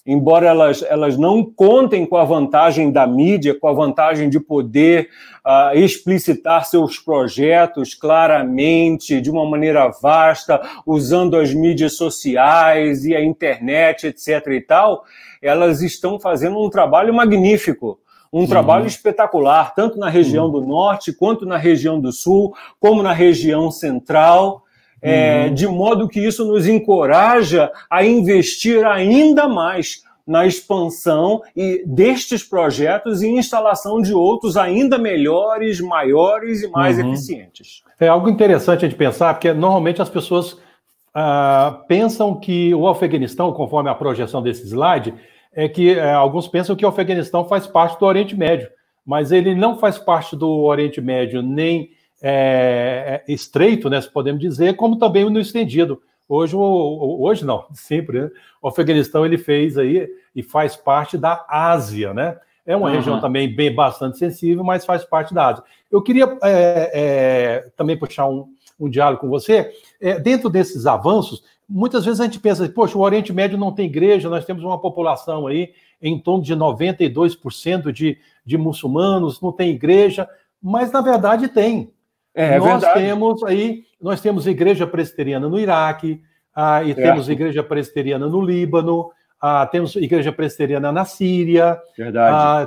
Speaker 2: embora elas não contem com a vantagem da mídia, com a vantagem de poder explicitar seus projetos claramente, de uma maneira vasta, usando as mídias sociais e a internet, etc. e tal, elas estão fazendo um trabalho magnífico. Um trabalho espetacular, tanto na região do norte, quanto na região do sul, como na região central, de modo que isso nos encoraja a investir ainda mais na expansão destes projetos e instalação de outros ainda melhores, maiores e mais eficientes.
Speaker 1: É algo interessante de pensar, porque normalmente as pessoas pensam que o Afeganistão, conforme a projeção desse slide, alguns pensam que o Afeganistão faz parte do Oriente Médio, mas ele não faz parte do Oriente Médio nem estreito, né, se podemos dizer, como também no estendido. Hoje não, sempre, né? O Afeganistão ele fez aí e faz parte da Ásia, né? É uma região também bastante sensível, mas faz parte da Ásia. Eu queria também puxar um diálogo com você. Dentro desses avanços, muitas vezes a gente pensa, poxa, o Oriente Médio não tem igreja, nós temos uma população aí em torno de 92% de muçulmanos, não tem igreja, mas na verdade tem. Nós temos igreja presbiteriana no Iraque, temos igreja presbiteriana no Líbano, temos igreja presbiteriana na Síria,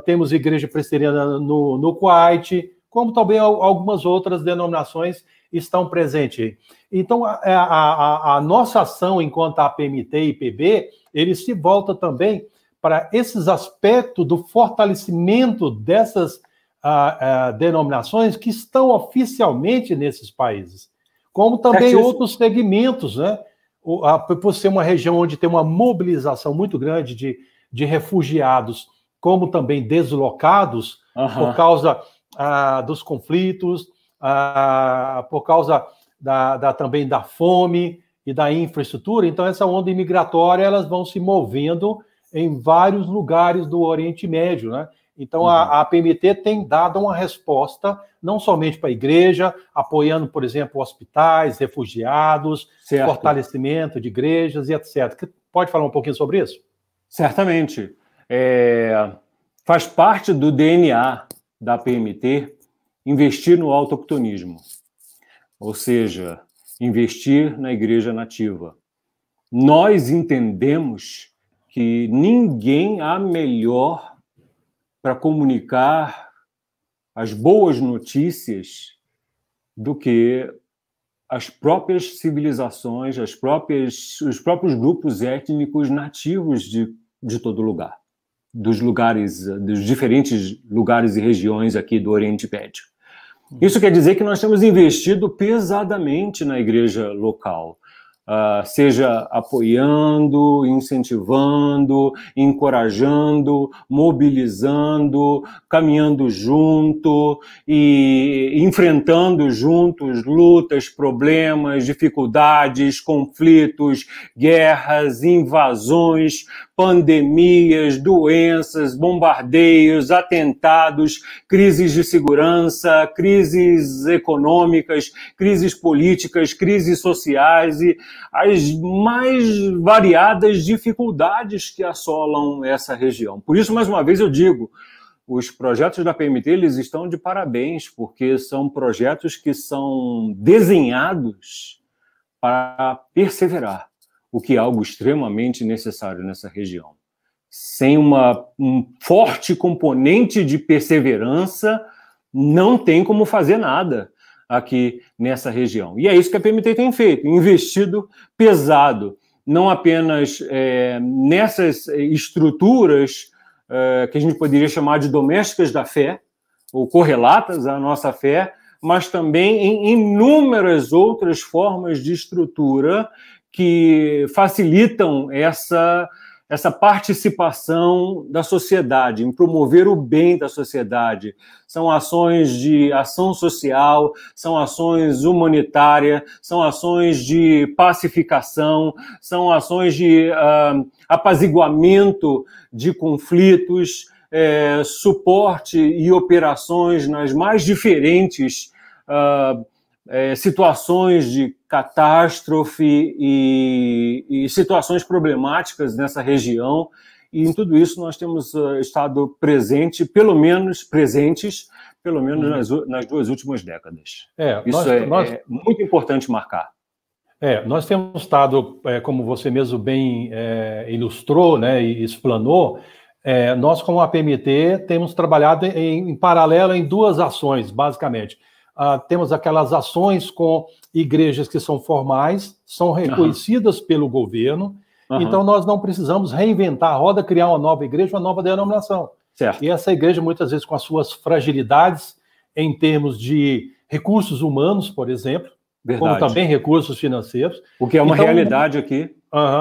Speaker 1: temos igreja presbiteriana no Kuwait, como também algumas outras denominações estão presentes. Então, a nossa ação enquanto APMT e IPB, ele se volta também para esses aspectos do fortalecimento dessas denominações que estão oficialmente nesses países, como também outros segmentos, né? Por ser uma região onde tem uma mobilização muito grande de refugiados, como também deslocados por causa dos conflitos, por causa também da fome e da infraestrutura. Então, essa onda imigratória, elas vão se movendo em vários lugares do Oriente Médio, né? Então, a APMT tem dado uma resposta, não somente para a igreja, apoiando, por exemplo, hospitais, refugiados, fortalecimento de igrejas e etc. Pode falar um pouquinho sobre isso?
Speaker 2: Certamente. Faz parte do DNA da PMT investir no autoctonismo, ou seja, investir na igreja nativa. Nós entendemos que ninguém há melhor para comunicar as boas notícias do que as próprias civilizações, os próprios grupos étnicos nativos de todo lugar, dos diferentes lugares e regiões aqui do Oriente Médio. Isso quer dizer que nós temos investido pesadamente na igreja local, seja apoiando, incentivando, encorajando, mobilizando, caminhando junto e enfrentando juntos lutas, problemas, dificuldades, conflitos, guerras, invasões, pandemias, doenças, bombardeios, atentados, crises de segurança, crises econômicas, crises políticas, crises sociais e as mais variadas dificuldades que assolam essa região. Por isso, mais uma vez, eu digo, os projetos da PMT eles estão de parabéns, porque são projetos que são desenhados para perseverar, o que é algo extremamente necessário nessa região. Sem um forte componente de perseverança, não tem como fazer nada aqui nessa região. E é isso que a PMT tem feito, investido pesado, não apenas nessas estruturas que a gente poderia chamar de domésticas da fé, ou correlatas à nossa fé, mas também em inúmeras outras formas de estrutura que facilitam essa participação da sociedade, em promover o bem da sociedade. São ações de ação social, são ações humanitárias, são ações de pacificação, são ações de apaziguamento de conflitos, suporte e operações nas mais diferentes situações de catástrofe e situações problemáticas nessa região, e em tudo isso nós temos estado presentes, pelo menos nas 2 últimas décadas. Isso é muito importante marcar.
Speaker 1: Nós temos estado, como você mesmo bem ilustrou, né, e explanou, nós, como a PMT, temos trabalhado em paralelo em 2 ações, basicamente. Temos aquelas ações com igrejas que são formais, são reconhecidas pelo governo, então nós não precisamos reinventar a roda, criar uma nova igreja, uma nova denominação.
Speaker 2: Certo.
Speaker 1: E essa igreja, muitas vezes, com as suas fragilidades em termos de recursos humanos, por exemplo, como também recursos financeiros.
Speaker 2: O que é uma realidade aqui.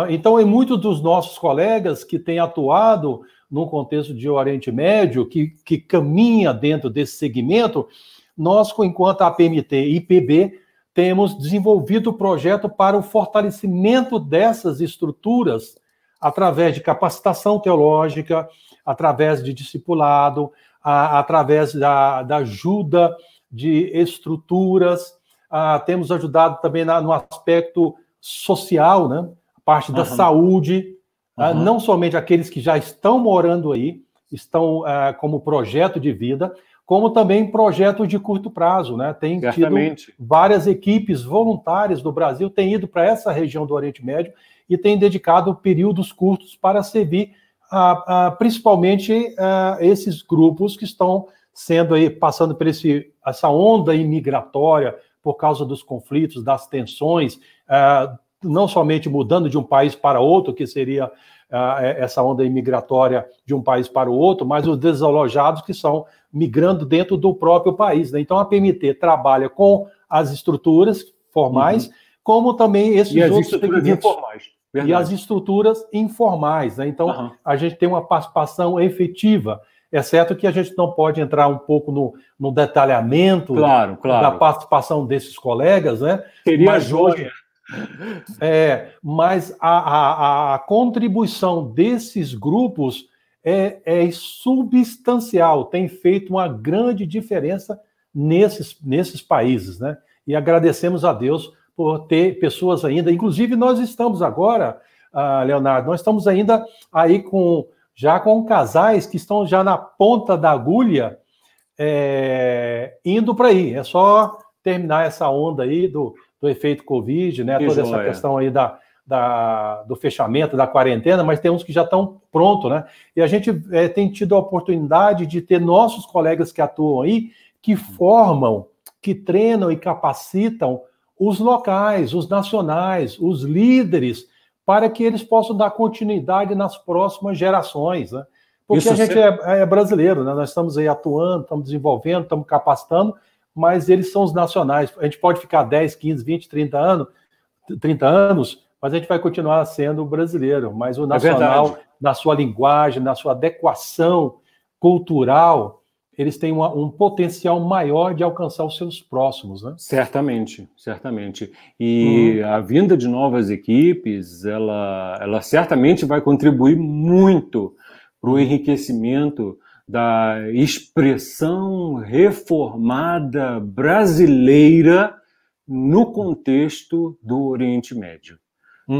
Speaker 1: Então, em muitos dos nossos colegas que têm atuado no contexto de Oriente Médio, que caminha dentro desse segmento, nós, enquanto a PMT e IPB, temos desenvolvido o projeto para o fortalecimento dessas estruturas através de capacitação teológica, através de discipulado, através da ajuda de estruturas. Temos ajudado também no aspecto social, né? A parte da saúde, não somente aqueles que já estão morando aí, estão como projeto de vida, como também projetos de curto prazo, né? Tem tido várias equipes voluntárias do Brasil, têm ido para essa região do Oriente Médio e têm dedicado períodos curtos para servir principalmente esses grupos que estão sendo aí, passando por essa onda imigratória por causa dos conflitos, das tensões, não somente mudando de um país para outro, que seria essa onda imigratória de um país para o outro, mas os desalojados que são migrando dentro do próprio país, né? Então a PMT trabalha com as estruturas formais, como também esses outros
Speaker 2: estruturas informais.
Speaker 1: E as estruturas informais, né? Então a gente tem uma participação efetiva. É certo que a gente não pode entrar um pouco no detalhamento da participação desses colegas, né?
Speaker 2: Seria joia.
Speaker 1: Mas a contribuição desses grupos é substancial, tem feito uma grande diferença nesses países, né? E agradecemos a Deus por ter pessoas ainda, inclusive nós estamos agora Leonardo, nós estamos ainda aí já com casais que estão já na ponta da agulha, indo para aí. É só terminar essa onda aí do efeito Covid, né? Toda essa questão aí do fechamento, da quarentena, mas tem uns que já estão prontos, né? E a gente tem tido a oportunidade de ter nossos colegas que atuam aí, que formam, que treinam e capacitam os locais, os nacionais, os líderes, para que eles possam dar continuidade nas próximas gerações, né? Porque a gente é brasileiro, né? Nós estamos aí atuando, estamos desenvolvendo, estamos capacitando, mas eles são os nacionais. A gente pode ficar 10, 15, 20, 30 anos, mas a gente vai continuar sendo brasileiro. Mas o nacional, na sua linguagem, na sua adequação cultural, eles têm um potencial maior de alcançar os seus próximos, né?
Speaker 2: Certamente, certamente. E a vinda de novas equipes, ela certamente vai contribuir muito para o enriquecimento da expressão reformada brasileira no contexto do Oriente Médio.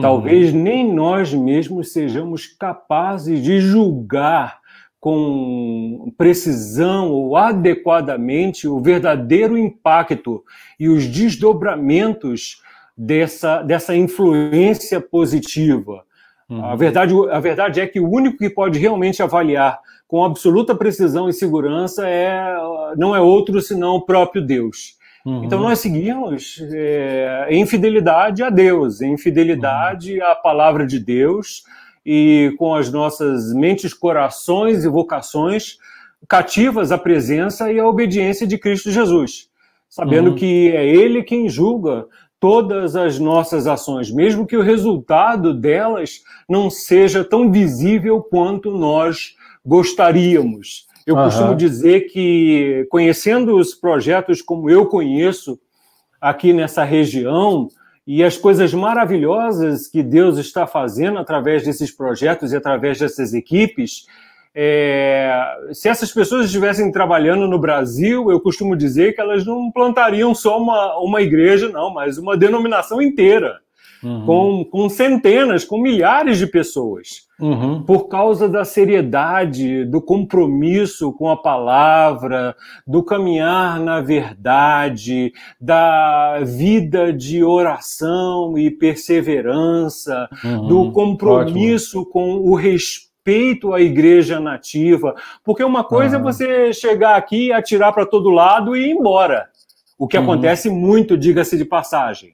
Speaker 2: Talvez nem nós mesmos sejamos capazes de julgar com precisão ou adequadamente o verdadeiro impacto e os desdobramentos dessa influência positiva. A verdade é que o único que pode realmente avaliar com absoluta precisão e segurança não é outro senão o próprio Deus. Então nós seguimos em fidelidade a Deus, em fidelidade à palavra de Deus, e com as nossas mentes, corações e vocações cativas à presença e à obediência de Cristo Jesus, sabendo que é Ele quem julga todas as nossas ações, mesmo que o resultado delas não seja tão visível quanto nós gostaríamos. Eu costumo dizer que, conhecendo os projetos como eu conheço aqui nessa região, e as coisas maravilhosas que Deus está fazendo através desses projetos e através dessas equipes, se essas pessoas estivessem trabalhando no Brasil, eu costumo dizer que elas não plantariam só uma igreja, não, mas uma denominação inteira, com centenas, com milhares de pessoas, por causa da seriedade, do compromisso com a palavra, do caminhar na verdade, da vida de oração e perseverança, do compromisso com o respeito à igreja nativa, porque uma coisa é você chegar aqui, atirar para todo lado e ir embora, o que acontece muito, diga-se de passagem.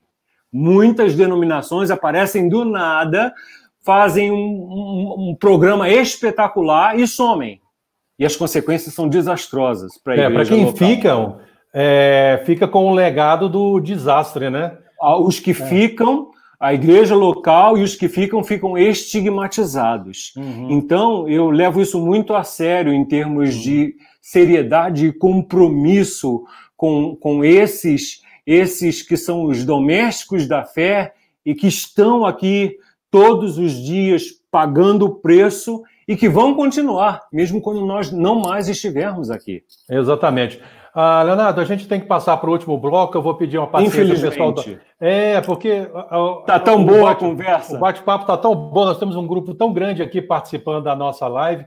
Speaker 2: Muitas denominações aparecem do nada, fazem um programa espetacular e somem. E as consequências são desastrosas para a igreja
Speaker 1: local. Para quem
Speaker 2: ficam,
Speaker 1: fica com o legado do desastre, né?
Speaker 2: Os que ficam, a igreja local, e os que ficam estigmatizados. Então, eu levo isso muito a sério em termos de seriedade e compromisso com esses que são os domésticos da fé e que estão aqui todos os dias pagando o preço e que vão continuar, mesmo quando nós não mais estivermos aqui.
Speaker 1: Exatamente. Leonardo, a gente tem que passar para o último bloco, eu vou pedir uma paciência pessoal. Porque...
Speaker 2: Tá tão boa a conversa.
Speaker 1: O bate-papo está tão bom, nós temos um grupo tão grande aqui participando da nossa live,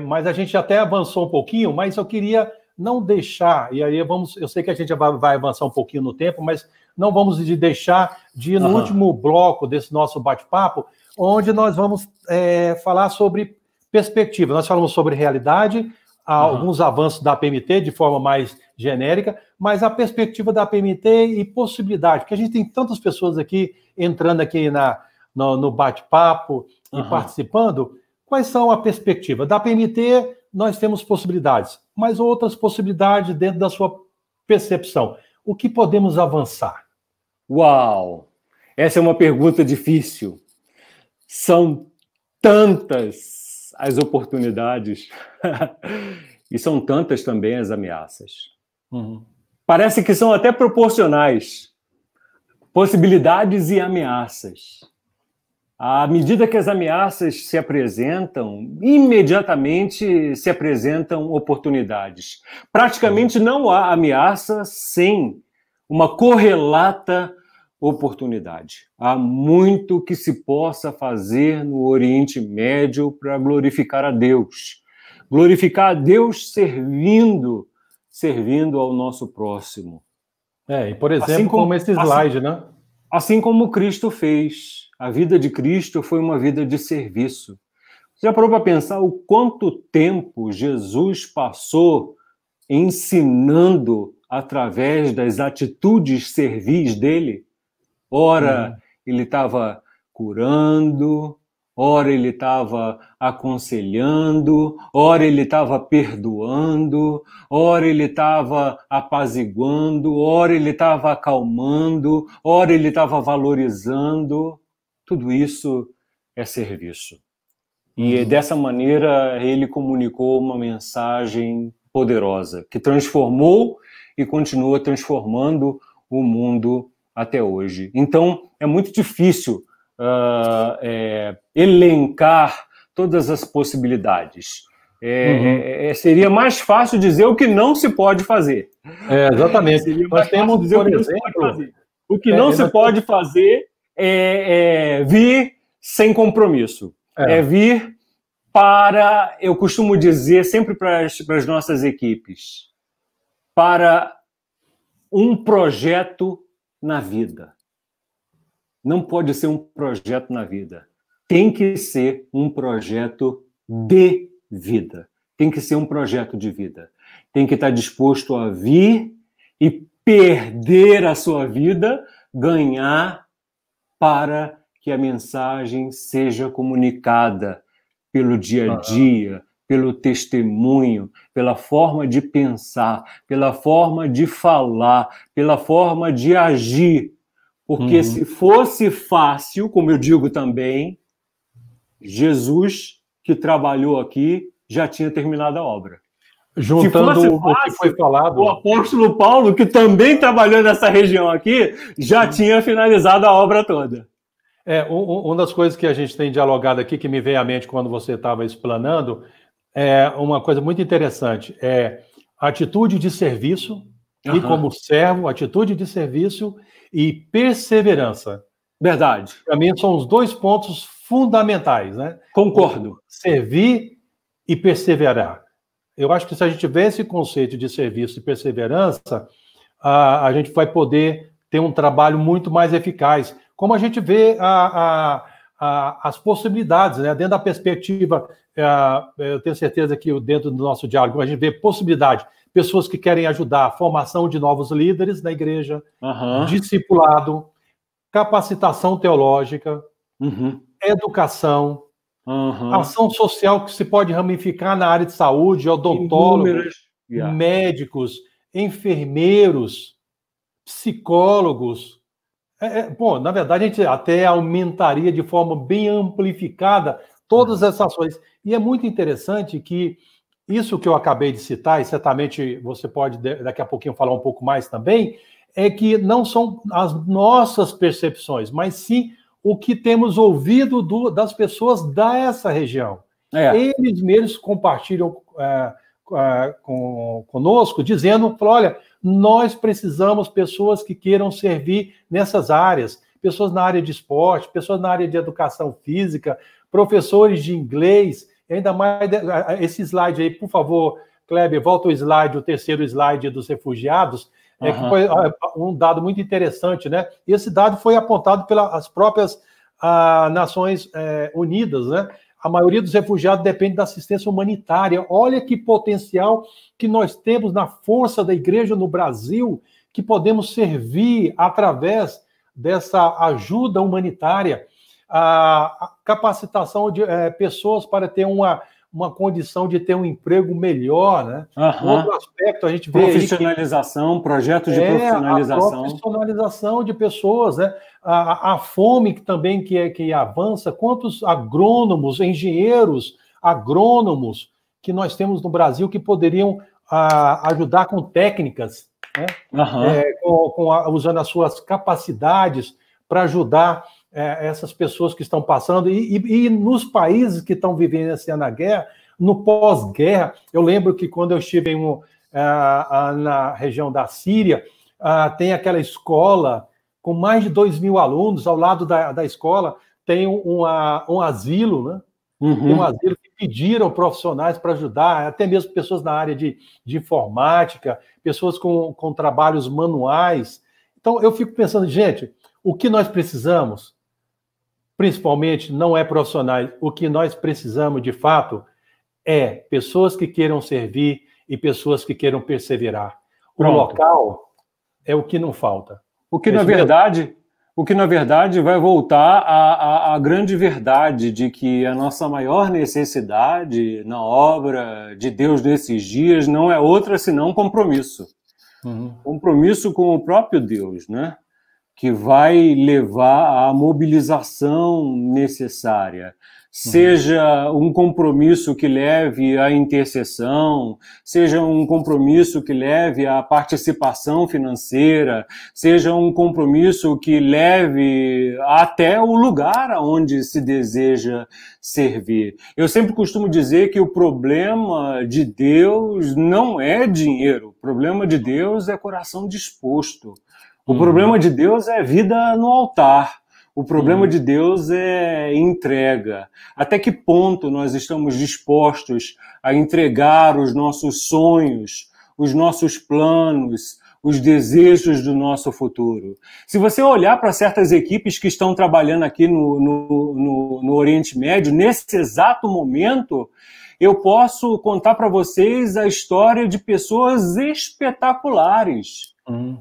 Speaker 1: mas a gente até avançou um pouquinho, mas eu queria não deixar, e aí eu sei que a gente vai avançar um pouquinho no tempo, mas não vamos deixar de ir no último bloco desse nosso bate-papo, onde nós vamos falar sobre perspectiva. Nós falamos sobre realidade, alguns avanços da PMT de forma mais genérica, mas a perspectiva da PMT e possibilidade, porque a gente tem tantas pessoas aqui entrando aqui no bate-papo e participando. Quais são a perspectiva? Da PMT, nós temos possibilidades, mas outras possibilidades dentro da sua percepção. O que podemos avançar?
Speaker 2: Uau! Essa é uma pergunta difícil. São tantas as oportunidades e são tantas também as ameaças. Parece que são até proporcionais. Possibilidades e ameaças. À medida que as ameaças se apresentam, imediatamente se apresentam oportunidades. Praticamente não há ameaça sem uma correlata, oportunidade. Há muito que se possa fazer no Oriente Médio para glorificar a Deus. Glorificar a Deus servindo ao nosso próximo.
Speaker 1: E por exemplo, como esse slide, né?
Speaker 2: Assim como Cristo fez. A vida de Cristo foi uma vida de serviço. Você já parou para pensar o quanto tempo Jesus passou ensinando através das atitudes servis dele? Ora, ele estava curando, ora ele estava aconselhando, ora ele estava perdoando, ora ele estava apaziguando, ora ele estava acalmando, ora ele estava valorizando. Tudo isso é serviço. E dessa maneira ele comunicou uma mensagem poderosa, que transformou e continua transformando o mundo até hoje. Então, é muito difícil elencar todas as possibilidades. Seria mais fácil dizer o que não se pode fazer.
Speaker 1: Exatamente.
Speaker 2: Nós temos, por exemplo... O que não se pode fazer é vir sem compromisso. É vir para, eu costumo dizer sempre para as nossas equipes, para um projeto na vida. Não pode ser um projeto na vida. Tem que ser um projeto de vida. Tem que ser um projeto de vida. Tem que estar disposto a vir e perder a sua vida, ganhar para que a mensagem seja comunicada pelo dia a dia, pelo testemunho, pela forma de pensar, pela forma de falar, pela forma de agir. Porque se fosse fácil, como eu digo também, Jesus, que trabalhou aqui, já tinha terminado a obra.
Speaker 1: Juntando fácil, o que foi falado...
Speaker 2: O apóstolo Paulo, que também trabalhou nessa região aqui, já tinha finalizado a obra toda.
Speaker 1: Uma das coisas que a gente tem dialogado aqui, que me veio à mente quando você estava explanando, é uma coisa muito interessante, atitude de serviço, e como servo, atitude de serviço e perseverança.
Speaker 2: Verdade.
Speaker 1: Para mim, são os dois pontos fundamentais, né?
Speaker 2: Concordo.
Speaker 1: Servir e perseverar. Eu acho que se a gente tiver esse conceito de serviço e perseverança, a gente vai poder ter um trabalho muito mais eficaz. Como a gente vê as possibilidades, né? Dentro da perspectiva, eu tenho certeza que dentro do nosso diálogo a gente vê possibilidade, pessoas que querem ajudar a formação de novos líderes na igreja, discipulado, capacitação teológica, educação, ação social que se pode ramificar na área de saúde, odontólogos, médicos, enfermeiros, psicólogos. Bom, na verdade, a gente até aumentaria de forma bem amplificada todas essas ações. E é muito interessante que isso que eu acabei de citar, e certamente você pode daqui a pouquinho falar um pouco mais também, é que não são as nossas percepções, mas sim o que temos ouvido das pessoas dessa região. Eles mesmos compartilham conosco, dizendo, olha, nós precisamos de pessoas que queiram servir nessas áreas, pessoas na área de esporte, pessoas na área de educação física, professores de inglês, ainda mais esse slide aí, por favor, Kleber, volta o slide, o terceiro slide dos refugiados, que foi um dado muito interessante, né? E esse dado foi apontado pelas próprias Nações Unidas, né? A maioria dos refugiados depende da assistência humanitária. Olha que potencial que nós temos na força da igreja no Brasil, que podemos servir através dessa ajuda humanitária, a capacitação de pessoas para ter uma condição de ter um emprego melhor, né? Outro aspecto, a gente vê
Speaker 2: profissionalização, projetos de profissionalização.
Speaker 1: A profissionalização de pessoas, né? A fome que também que avança, quantos agrônomos, engenheiros agrônomos que nós temos no Brasil que poderiam ajudar com técnicas, né? Usando as suas capacidades para ajudar essas pessoas que estão passando, e nos países que estão vivenciando na guerra, no pós-guerra. Eu lembro que quando eu estive na região da Síria, tem aquela escola com mais de 2.000 alunos, ao lado da escola, tem um asilo, né?
Speaker 2: Uhum.
Speaker 1: Tem um asilo que pediram profissionais para ajudar, até mesmo pessoas na área de informática, pessoas com trabalhos manuais. Então, eu fico pensando, gente, o que nós precisamos, principalmente, não é profissionais, o que nós precisamos, de fato, é pessoas que queiram servir e pessoas que queiram perseverar. O local é o que não falta.
Speaker 2: O que, na verdade, vai voltar à grande verdade de que a nossa maior necessidade na obra de Deus nesses dias não é outra senão compromisso. Uhum. Compromisso com o próprio Deus, né? Que vai levar à mobilização necessária. Seja um compromisso que leve à intercessão, seja um compromisso que leve à participação financeira, seja um compromisso que leve até o lugar aonde se deseja servir. Eu sempre costumo dizer que o problema de Deus não é dinheiro, o problema de Deus é coração disposto. O problema de Deus é vida no altar. O problema de Deus é entrega. Até que ponto nós estamos dispostos a entregar os nossos sonhos, os nossos planos, os desejos do nosso futuro? Se você olhar para certas equipes que estão trabalhando aqui no Oriente Médio, nesse exato momento, eu posso contar para vocês a história de pessoas espetaculares.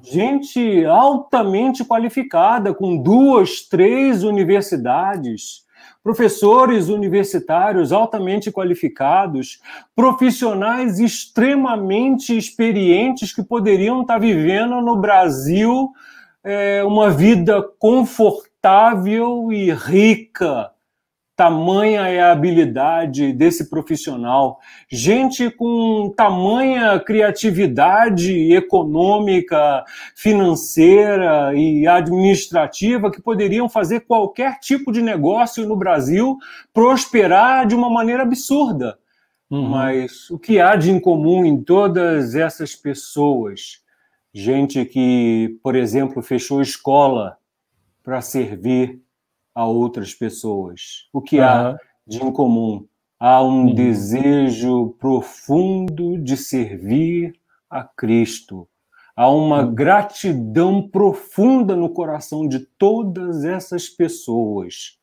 Speaker 2: Gente altamente qualificada, com 2, 3 universidades, professores universitários altamente qualificados, profissionais extremamente experientes que poderiam estar vivendo no Brasil uma vida confortável e rica. Tamanha é a habilidade desse profissional. Gente com tamanha criatividade econômica, financeira e administrativa que poderiam fazer qualquer tipo de negócio no Brasil prosperar de uma maneira absurda. Mas o que há de incomum em todas essas pessoas? Gente que, por exemplo, fechou escola para servir a outras pessoas. O que há de incomum? Há um desejo profundo de servir a Cristo. Há uma gratidão profunda no coração de todas essas pessoas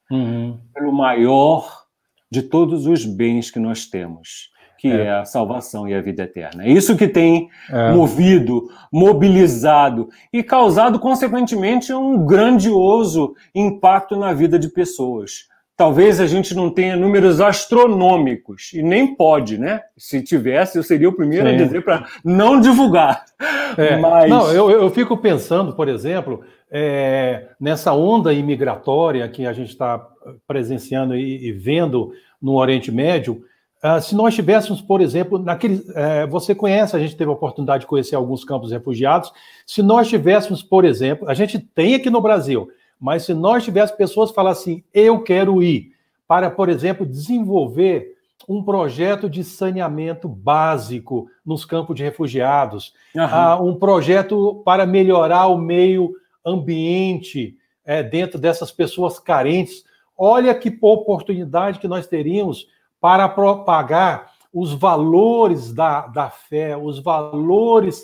Speaker 2: pelo maior de todos os bens que nós temos, que é a salvação e a vida eterna. É isso que tem movido, mobilizado e causado, consequentemente, um grandioso impacto na vida de pessoas. Talvez a gente não tenha números astronômicos, e nem pode, né? Se tivesse, eu seria o primeiro a dizer para não divulgar. Mas...
Speaker 1: Não, eu fico pensando, por exemplo, nessa onda imigratória que a gente está presenciando e vendo no Oriente Médio. Se nós tivéssemos, por exemplo, você conhece, a gente teve a oportunidade de conhecer alguns campos de refugiados. Se nós tivéssemos, por exemplo, a gente tem aqui no Brasil, mas se nós tivéssemos pessoas que falam assim, eu quero ir para, por exemplo, desenvolver um projeto de saneamento básico nos campos de refugiados, um projeto para melhorar o meio ambiente dentro dessas pessoas carentes. Olha que oportunidade que nós teríamos para propagar os valores da fé, os valores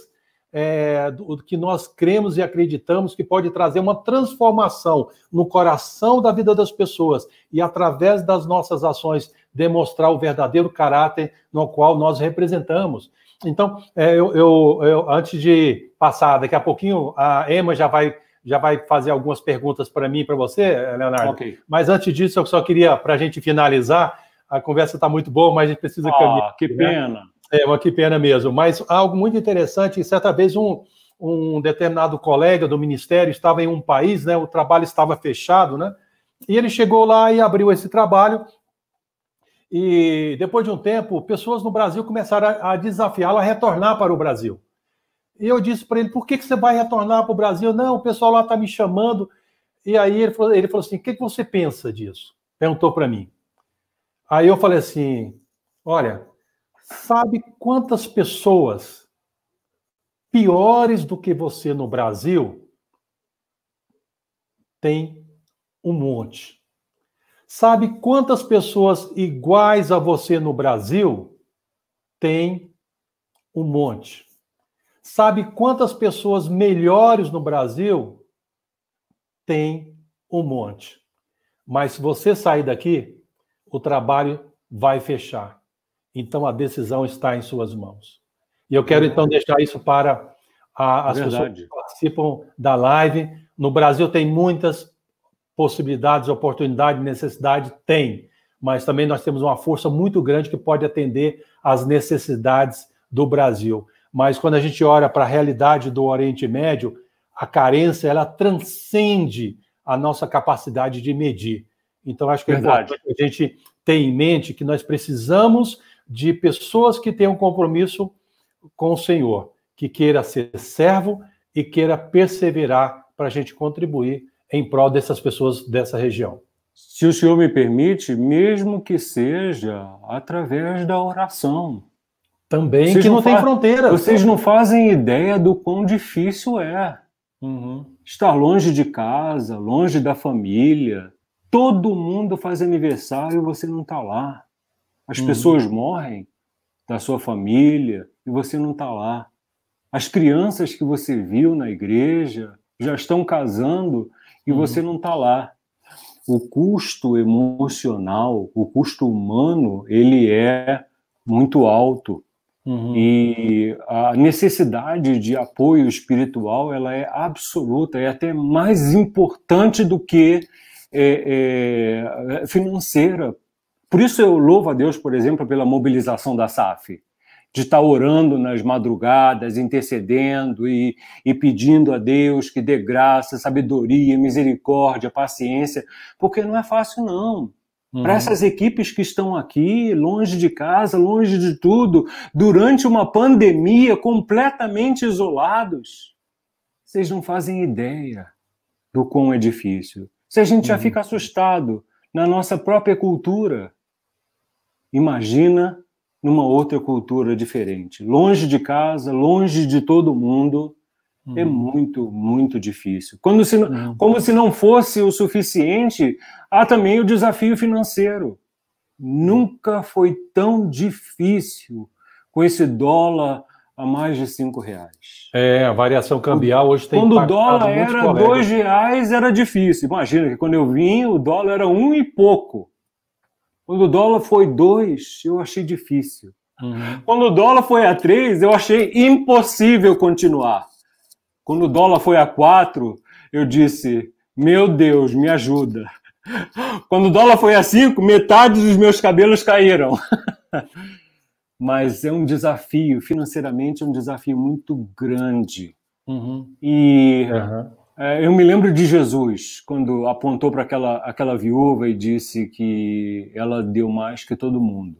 Speaker 1: do que nós cremos e acreditamos que pode trazer uma transformação no coração da vida das pessoas e, através das nossas ações, demonstrar o verdadeiro caráter no qual nós representamos. Então, eu antes de passar, daqui a pouquinho, a Emma já vai fazer algumas perguntas para mim e para você, Leonardo.
Speaker 2: Okay.
Speaker 1: Mas antes disso, eu só queria, para a gente finalizar, a conversa está muito boa, mas a gente precisa caminhar.
Speaker 2: Que pena.
Speaker 1: Que pena mesmo. Mas algo muito interessante, certa vez um determinado colega do ministério estava em um país, né, o trabalho estava fechado, né, e ele chegou lá e abriu esse trabalho, e depois de um tempo, pessoas no Brasil começaram a desafiá-lo a retornar para o Brasil. E eu disse para ele, por que você vai retornar para o Brasil? Não, o pessoal lá está me chamando. E aí ele falou assim, o que você pensa disso? Perguntou para mim. Aí eu falei assim, olha, sabe quantas pessoas piores do que você no Brasil Tem um monte. Sabe quantas pessoas iguais a você no Brasil? Tem um monte. Sabe quantas pessoas melhores no Brasil? Tem um monte. Mas se você sair daqui, o trabalho vai fechar. Então a decisão está em suas mãos. E eu quero então deixar isso para as pessoas que participam da live. No Brasil tem muitas possibilidades, oportunidades, necessidade, tem. Mas também nós temos uma força muito grande que pode atender às necessidades do Brasil. Mas quando a gente olha para a realidade do Oriente Médio, a carência, ela transcende a nossa capacidade de medir. Então, acho que é importante a gente ter em mente que nós precisamos de pessoas que tenham compromisso com o Senhor, que queira ser servo e queira perseverar para a gente contribuir em prol dessas pessoas dessa região.
Speaker 2: Se o senhor me permite, mesmo que seja através da oração.
Speaker 1: Também, vocês que não tem fronteira.
Speaker 2: Vocês não fazem ideia do quão difícil é. Estar longe de casa, longe da família. Todo mundo faz aniversário e você não está lá. As pessoas morrem da sua família e você não está lá. As crianças que você viu na igreja já estão casando e você não está lá. O custo emocional, o custo humano, ele é muito alto. E a necessidade de apoio espiritual, ela é absoluta, é até mais importante do que financeira. Por isso eu louvo a Deus, por exemplo, pela mobilização da SAF, de estar orando nas madrugadas, intercedendo e pedindo a Deus que dê graça, sabedoria, misericórdia, paciência, porque não é fácil, não. Para essas equipes que estão aqui, longe de casa, longe de tudo, durante uma pandemia, completamente isolados, vocês não fazem ideia do quão é difícil. Se a gente já fica assustado na nossa própria cultura, imagina numa outra cultura diferente. Longe de casa, longe de todo mundo, é muito, muito difícil. Como se não fosse o suficiente, há também o desafio financeiro. Nunca foi tão difícil com esse dólar a mais de R$5.
Speaker 1: A variação cambial hoje tem
Speaker 2: impactado. Quando o dólar era R$2, era difícil. Imagina que quando eu vim, o dólar era 1 e pouco. Quando o dólar foi 2, eu achei difícil. Quando o dólar foi a 3, eu achei impossível continuar. Quando o dólar foi a 4, eu disse, meu Deus, me ajuda. Quando o dólar foi a 5, metade dos meus cabelos caíram. Mas é um desafio, financeiramente é um desafio muito grande. E eu me lembro de Jesus, quando apontou para aquela viúva e disse que ela deu mais que todo mundo,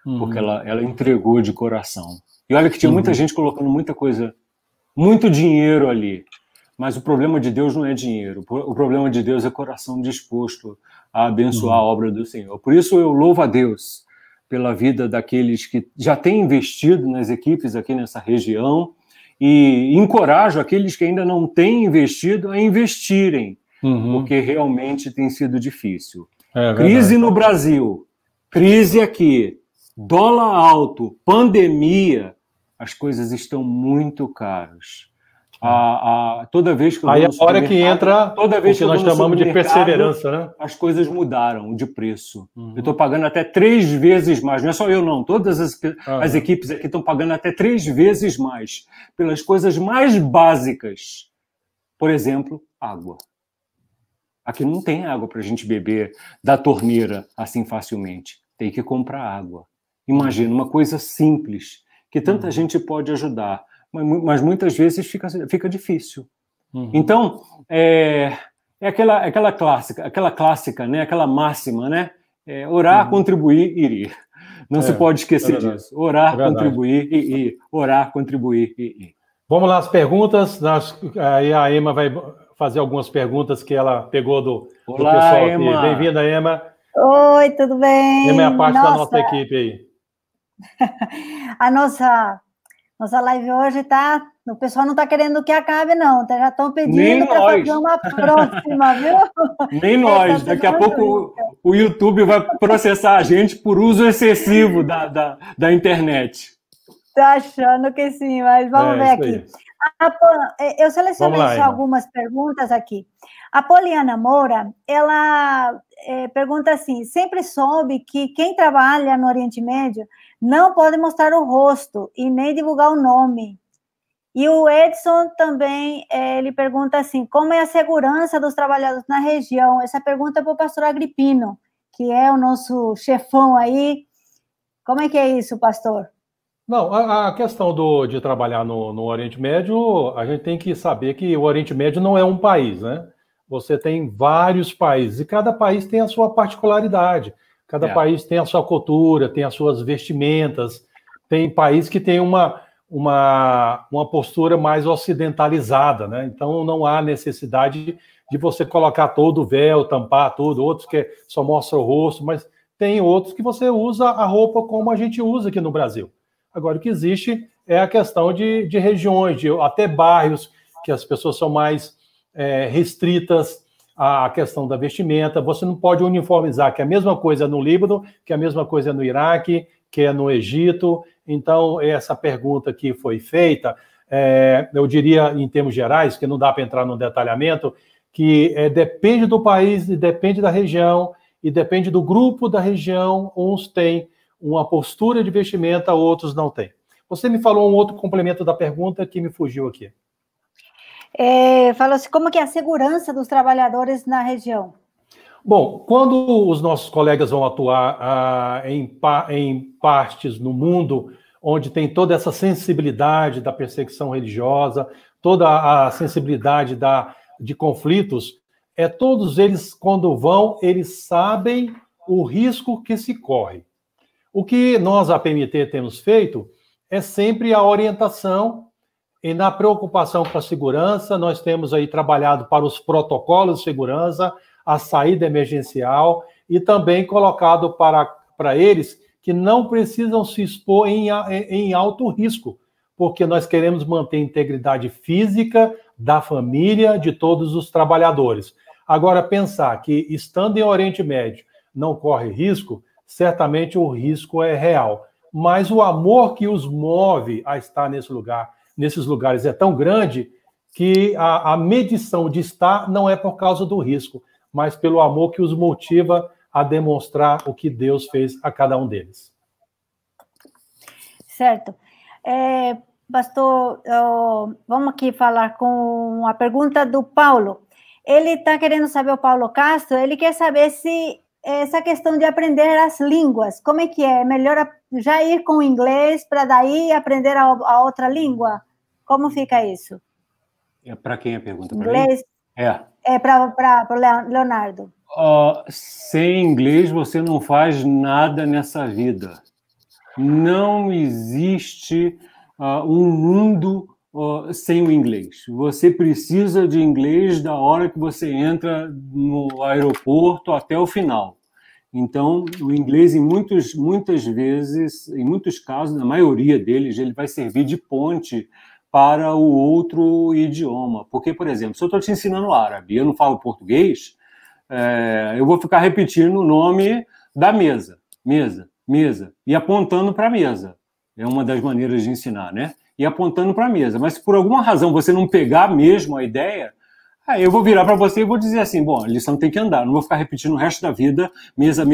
Speaker 2: porque ela entregou de coração. E olha que tinha muita gente colocando muita coisa, muito dinheiro ali. Mas o problema de Deus não é dinheiro. O problema de Deus é coração disposto a abençoar a obra do Senhor. Por isso eu louvo a Deus pela vida daqueles que já têm investido nas equipes aqui nessa região e encorajo aqueles que ainda não têm investido a investirem, porque realmente tem sido difícil. Crise no Brasil, crise aqui, dólar alto, pandemia, as coisas estão muito caras. Toda vez que eu
Speaker 1: aí a hora que entra toda vez que nós chamamos de perseverança, né?
Speaker 2: As coisas mudaram de preço. Eu estou pagando até 3 vezes mais. Não é só eu, não. Todas as equipes aqui estão pagando até 3 vezes mais pelas coisas mais básicas. Por exemplo, água. Aqui não tem água para a gente beber da torneira assim facilmente. Tem que comprar água. Imagina, uma coisa simples que tanta gente pode ajudar. Mas muitas vezes fica difícil. Então, é aquela clássica, né? Aquela máxima, né? Orar, contribuir e ir. Não se pode esquecer disso. Orar, contribuir e ir. Orar, contribuir e ir.
Speaker 1: Vamos lá, as perguntas. Aí a Emma vai fazer algumas perguntas que ela pegou do pessoal aqui. Bem-vinda, Emma.
Speaker 3: Oi, tudo bem?
Speaker 1: Emma é a parte da nossa equipe aí.
Speaker 3: A nossa Nossa live hoje tá... O pessoal não está querendo que acabe, não. Já estão pedindo para fazer uma próxima, viu?
Speaker 2: Nem nós. Daqui a pouco o YouTube vai processar a gente por uso excessivo da internet.
Speaker 3: Estou achando que sim, mas vamos ver aqui. Eu selecionei só algumas perguntas aqui. A Poliana Moura, ela pergunta assim, sempre soube que quem trabalha no Oriente Médio não pode mostrar o rosto e nem divulgar o nome. E o Edson também, ele pergunta assim, como é a segurança dos trabalhadores na região? Essa pergunta é para o pastor Agripino, que é o nosso chefão aí. Como é que é isso, pastor?
Speaker 1: Não, a questão de trabalhar no Oriente Médio, a gente tem que saber que o Oriente Médio não é um país, né? Você tem vários países, e cada país tem a sua particularidade. Cada país tem a sua cultura, tem as suas vestimentas. Tem país que tem uma postura mais ocidentalizada, né? Então não há necessidade de você colocar todo o véu, tampar tudo, outros que só mostram o rosto, mas tem outros que você usa a roupa como a gente usa aqui no Brasil. Agora, o que existe é a questão de regiões, até bairros, que as pessoas são mais restritas à questão da vestimenta. Você não pode uniformizar, que é a mesma coisa no Líbano, que é a mesma coisa no Iraque, que é no Egito. Então, essa pergunta que foi feita, eu diria, em termos gerais, que não dá para entrar no detalhamento, que depende do país, depende da região, e depende do grupo da região. Uns têm uma postura de vestimenta, outros não têm. Você me falou um outro complemento da pergunta que me fugiu aqui.
Speaker 3: Falou assim, como que é a segurança dos trabalhadores na região?
Speaker 1: Bom, quando os nossos colegas vão atuar em partes no mundo onde tem toda essa sensibilidade da perseguição religiosa, toda a sensibilidade de conflitos, todos eles, quando vão, eles sabem o risco que se corre. O que nós, a PMT, temos feito é sempre a orientação e na preocupação com a segurança. Nós temos aí trabalhado para os protocolos de segurança, a saída emergencial e também colocado para eles que não precisam se expor em alto risco, porque nós queremos manter a integridade física da família, de todos os trabalhadores. Agora, pensar que estando em Oriente Médio não corre risco, certamente o risco é real. Mas o amor que os move a estar nesses lugares é tão grande que a medição de estar não é por causa do risco, mas pelo amor que os motiva a demonstrar o que Deus fez a cada um deles.
Speaker 3: Certo. Pastor, vamos aqui falar com a pergunta do Paulo. Ele está querendo saber, o Paulo Castro, ele quer saber se essa questão de aprender as línguas, como é que é? É melhor já ir com o inglês para daí aprender a outra língua? Como fica isso?
Speaker 2: É para quem a pergunta? Para
Speaker 3: inglês?
Speaker 2: Mim?
Speaker 3: É para o Leonardo.
Speaker 2: Sem inglês você não faz nada nessa vida. Não existe um mundo sem o inglês. Você precisa de inglês da hora que você entra no aeroporto até o final. Então, o inglês, muitas vezes, em muitos casos, na maioria deles, ele vai servir de ponte para o outro idioma. Porque, por exemplo, se eu estou te ensinando árabe e eu não falo português, eu vou ficar repetindo o nome da mesa, e apontando para a mesa. É uma das maneiras de ensinar, né? E apontando para a mesa. Mas se por alguma razão você não pegar mesmo a ideia, aí eu vou virar para você e vou dizer assim, bom, a lição tem que andar, não vou ficar repetindo o resto da vida, mesa,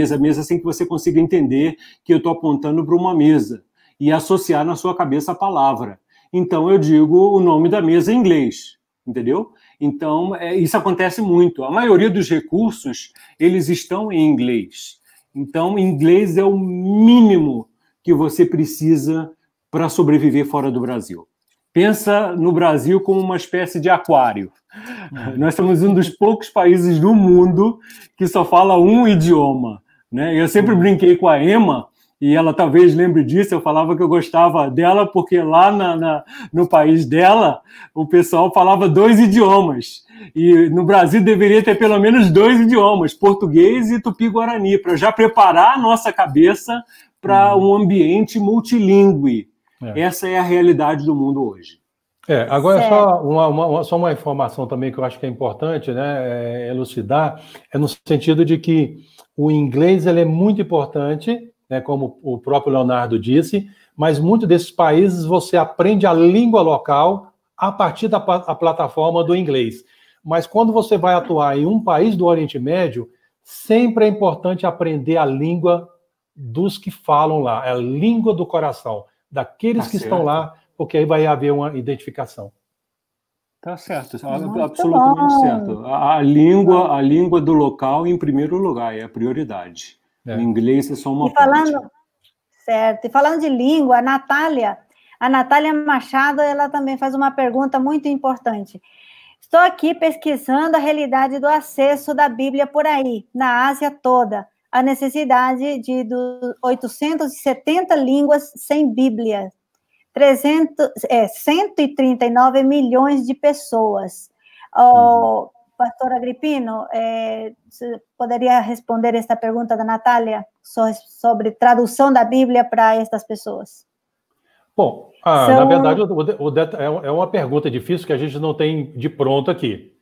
Speaker 2: sem que você consiga entender que eu estou apontando para uma mesa e associar na sua cabeça a palavra. Então eu digo o nome da mesa em inglês, entendeu? Então isso acontece muito. A maioria dos recursos, eles estão em inglês. Então inglês é o mínimo que você precisa para sobreviver fora do Brasil. Pensa no Brasil como uma espécie de aquário. Nós somos um dos poucos países do mundo que só fala um idioma, né? Eu sempre brinquei com a Emma, e ela talvez lembre disso, eu falava que eu gostava dela porque lá no país dela o pessoal falava 2 idiomas. E no Brasil deveria ter pelo menos 2 idiomas, português e tupi-guarani, para já preparar a nossa cabeça para um ambiente multilingüe. Essa é a realidade do mundo hoje.
Speaker 1: Agora, só uma informação também que eu acho que é importante, né, elucidar, no sentido de que o inglês ele é muito importante, né, como o próprio Leonardo disse, mas muitos desses países você aprende a língua local a partir da plataforma do inglês. Mas quando você vai atuar em um país do Oriente Médio, sempre é importante aprender a língua dos que falam lá, a língua do coração, daqueles que estão lá, porque aí vai haver uma identificação.
Speaker 2: Tá certo, absolutamente certo. A língua do local em primeiro lugar, é a prioridade. O inglês é só uma parte.
Speaker 3: Certo. E falando de língua, a Natália Machado, ela também faz uma pergunta muito importante. Estou aqui pesquisando a realidade do acesso da Bíblia por aí, na Ásia toda. A necessidade de 870 línguas sem Bíblia. 139 milhões de pessoas. Pastor Agripino, você poderia responder esta pergunta da Natália sobre tradução da Bíblia para estas pessoas?
Speaker 1: Bom, na verdade, é uma pergunta difícil que a gente não tem de pronto aqui,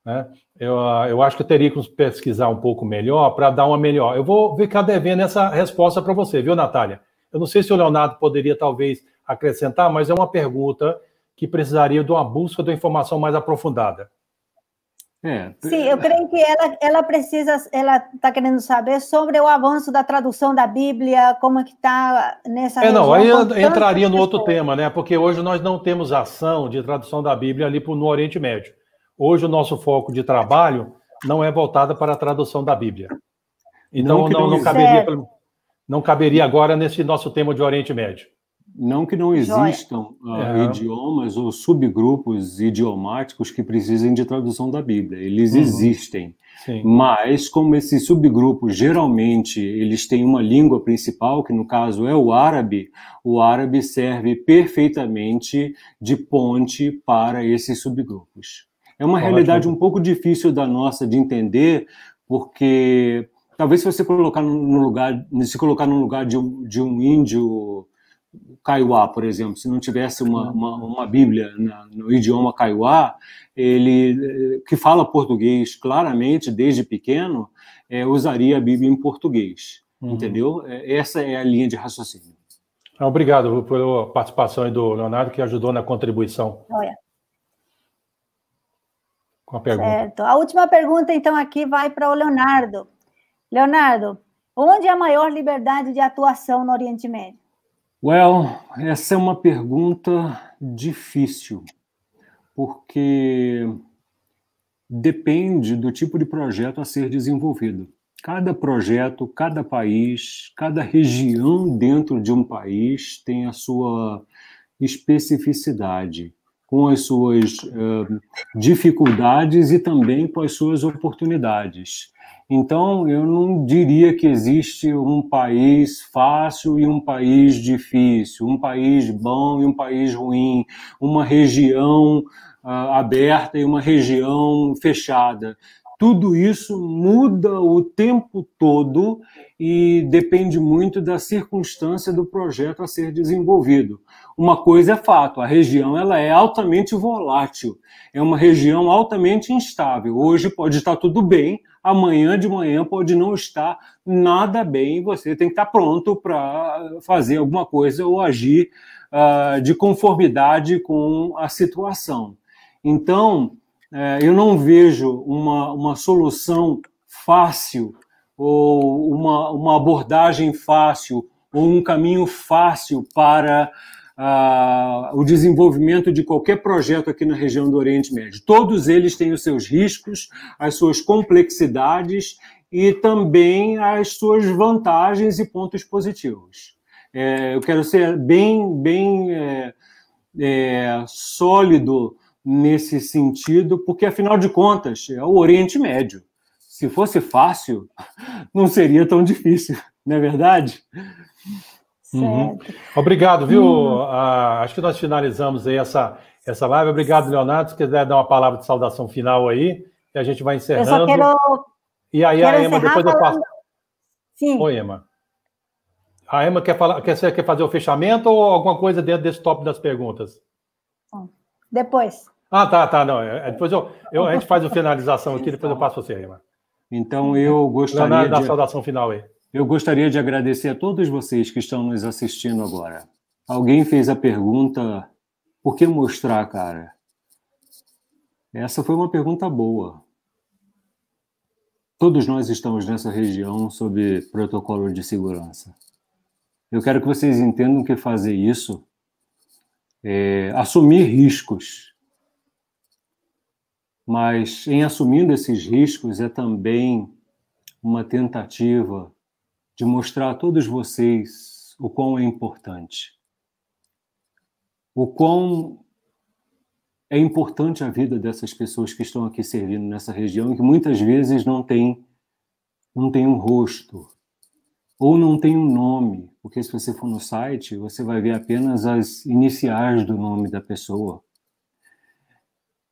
Speaker 1: né? Eu acho que eu teria que pesquisar um pouco melhor para dar uma melhor. Eu vou ficar devendo essa resposta para você, viu, Natália? Eu não sei se o Leonardo poderia, talvez, acrescentar, mas é uma pergunta que precisaria de uma busca de uma informação mais aprofundada.
Speaker 3: Sim, eu creio que ela está querendo saber sobre o avanço da tradução da Bíblia, como é que está nessa região.
Speaker 1: Aí entraria no outro tema, né? Porque hoje nós não temos ação de tradução da Bíblia ali no Oriente Médio. Hoje o nosso foco de trabalho não é voltado para a tradução da Bíblia. Então não caberia agora nesse nosso tema de Oriente Médio.
Speaker 2: Não que não existam idiomas ou subgrupos idiomáticos que precisem de tradução da Bíblia. Eles existem. Sim. Mas, como esses subgrupos, geralmente, eles têm uma língua principal, que no caso é o árabe serve perfeitamente de ponte para esses subgrupos. É uma realidade um pouco difícil da nossa de entender, porque talvez se você colocar no lugar de um índio Kaiowá, por exemplo, se não tivesse uma Bíblia no idioma Kaiowá, ele, que fala português claramente desde pequeno, usaria a Bíblia em português, entendeu? Essa é a linha de raciocínio.
Speaker 1: Obrigado pela participação aí do Leonardo, que ajudou na contribuição. Com a pergunta.
Speaker 3: Certo. A última pergunta, então, aqui vai para o Leonardo. Leonardo, onde é a maior liberdade de atuação no Oriente Médio?
Speaker 2: Essa é uma pergunta difícil, porque depende do tipo de projeto a ser desenvolvido. Cada projeto, cada país, cada região dentro de um país tem a sua especificidade, com as suas dificuldades e também com as suas oportunidades. Então, eu não diria que existe um país fácil e um país difícil, um país bom e um país ruim, uma região aberta e uma região fechada. Tudo isso muda o tempo todo e depende muito da circunstância do projeto a ser desenvolvido. Uma coisa é fato, a região ela é altamente volátil, é uma região altamente instável. Hoje pode estar tudo bem, amanhã de manhã pode não estar nada bem, você tem que estar pronto para fazer alguma coisa ou agir de conformidade com a situação. Então, eu não vejo uma solução fácil ou uma abordagem fácil ou um caminho fácil para o desenvolvimento de qualquer projeto aqui na região do Oriente Médio. Todos eles têm os seus riscos, as suas complexidades e também as suas vantagens e pontos positivos. Eu quero ser bem sólido nesse sentido, porque, afinal de contas, é o Oriente Médio. Se fosse fácil, não seria tão difícil, não é verdade?
Speaker 1: Obrigado, viu? Acho que nós finalizamos aí essa live. Obrigado, Leonardo. Se quiser dar uma palavra de saudação final aí, e a gente vai encerrando.
Speaker 3: Eu só quero...
Speaker 1: E aí, a Emma, depois eu passo...
Speaker 3: Sim.
Speaker 1: Oi, Emma. A Emma quer fazer o fechamento ou alguma coisa dentro desse tópico das perguntas?
Speaker 3: Depois.
Speaker 1: Tá. Não, depois a gente faz a finalização aqui, depois eu passo para você, Emma.
Speaker 2: Então, eu gostaria
Speaker 1: Leonardo, da saudação final aí.
Speaker 2: Eu gostaria de agradecer a todos vocês que estão nos assistindo agora. Alguém fez a pergunta, por que mostrar a cara? Essa foi uma pergunta boa. Todos nós estamos nessa região sob protocolo de segurança. Eu quero que vocês entendam que fazer isso é assumir riscos. Mas em assumindo esses riscos é também uma tentativa de mostrar a todos vocês o quão é importante. O quão é importante a vida dessas pessoas que estão aqui servindo nessa região e que muitas vezes não tem um rosto ou não tem um nome, porque se você for no site, você vai ver apenas as iniciais do nome da pessoa.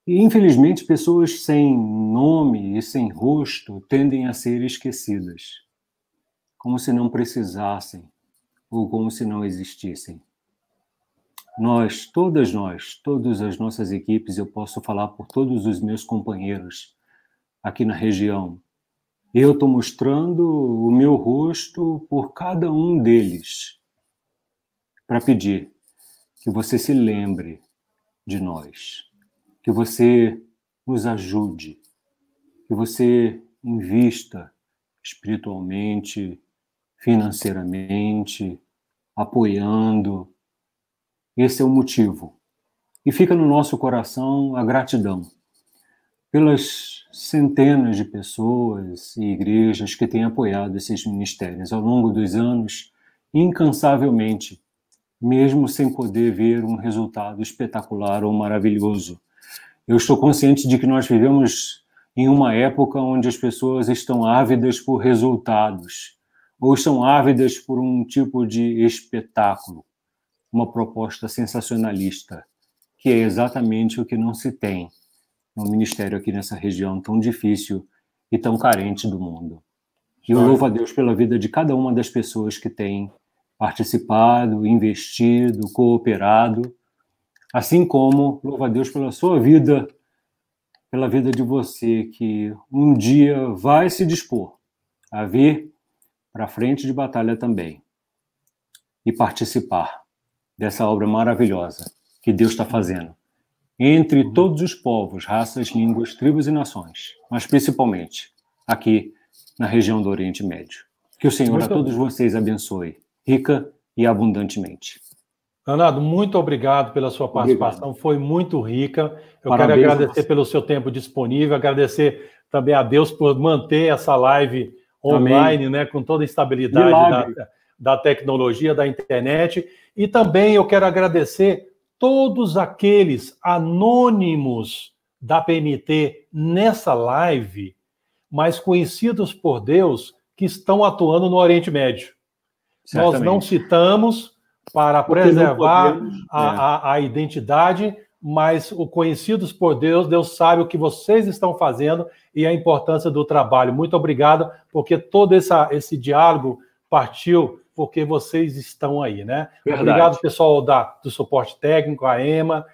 Speaker 2: E, infelizmente, pessoas sem nome e sem rosto tendem a ser esquecidas, como se não precisassem ou como se não existissem. Todas as nossas equipes, eu posso falar por todos os meus companheiros aqui na região, eu estou mostrando o meu rosto por cada um deles, para pedir que você se lembre de nós, que você nos ajude, que você invista espiritualmente, financeiramente, apoiando. Esse é o motivo. E fica no nosso coração a gratidão pelas centenas de pessoas e igrejas que têm apoiado esses ministérios ao longo dos anos, incansavelmente, mesmo sem poder ver um resultado espetacular ou maravilhoso. Eu estou consciente de que nós vivemos em uma época onde as pessoas estão ávidas por resultados, ou estão ávidas por um tipo de espetáculo, uma proposta sensacionalista, que é exatamente o que não se tem no ministério aqui nessa região tão difícil e tão carente do mundo. E eu louvo a Deus pela vida de cada uma das pessoas que tem participado, investido, cooperado, assim como louvo a Deus pela sua vida, pela vida de você, que um dia vai se dispor a vir para a frente de batalha também e participar dessa obra maravilhosa que Deus está fazendo entre todos os povos, raças, línguas, tribos e nações, mas principalmente aqui na região do Oriente Médio. Que o Senhor a todos vocês abençoe, rica e abundantemente.
Speaker 1: Leonardo, muito obrigado pela sua participação, foi muito rica. Eu quero agradecer pelo seu tempo disponível, agradecer também a Deus por manter essa live online, né, com toda a estabilidade da tecnologia, da internet. E também eu quero agradecer todos aqueles anônimos da PNT nessa live, mas conhecidos por Deus, que estão atuando no Oriente Médio. Certamente. Nós não citamos para preservar a identidade, mas o conhecidos por Deus, Deus sabe o que vocês estão fazendo e a importância do trabalho. Muito obrigado, porque todo esse diálogo partiu porque vocês estão aí, né? Verdade. Obrigado, pessoal do suporte técnico, a Emma,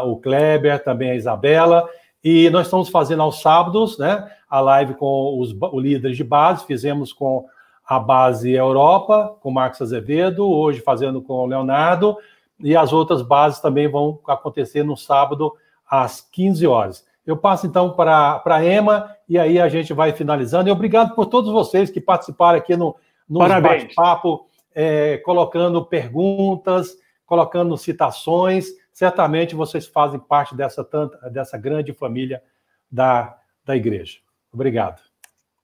Speaker 1: o Kleber, também a Isabela. E nós estamos fazendo aos sábados, né, a live com os líderes de base, fizemos com a base Europa, com o Marcos Azevedo, hoje fazendo com o Leonardo, e as outras bases também vão acontecer no sábado, às 15 horas. Eu passo, então, para a Emma, e aí a gente vai finalizando. E obrigado por todos vocês que participaram aqui no bate-papo, colocando perguntas, colocando citações. Certamente vocês fazem parte dessa grande família da igreja. Obrigado.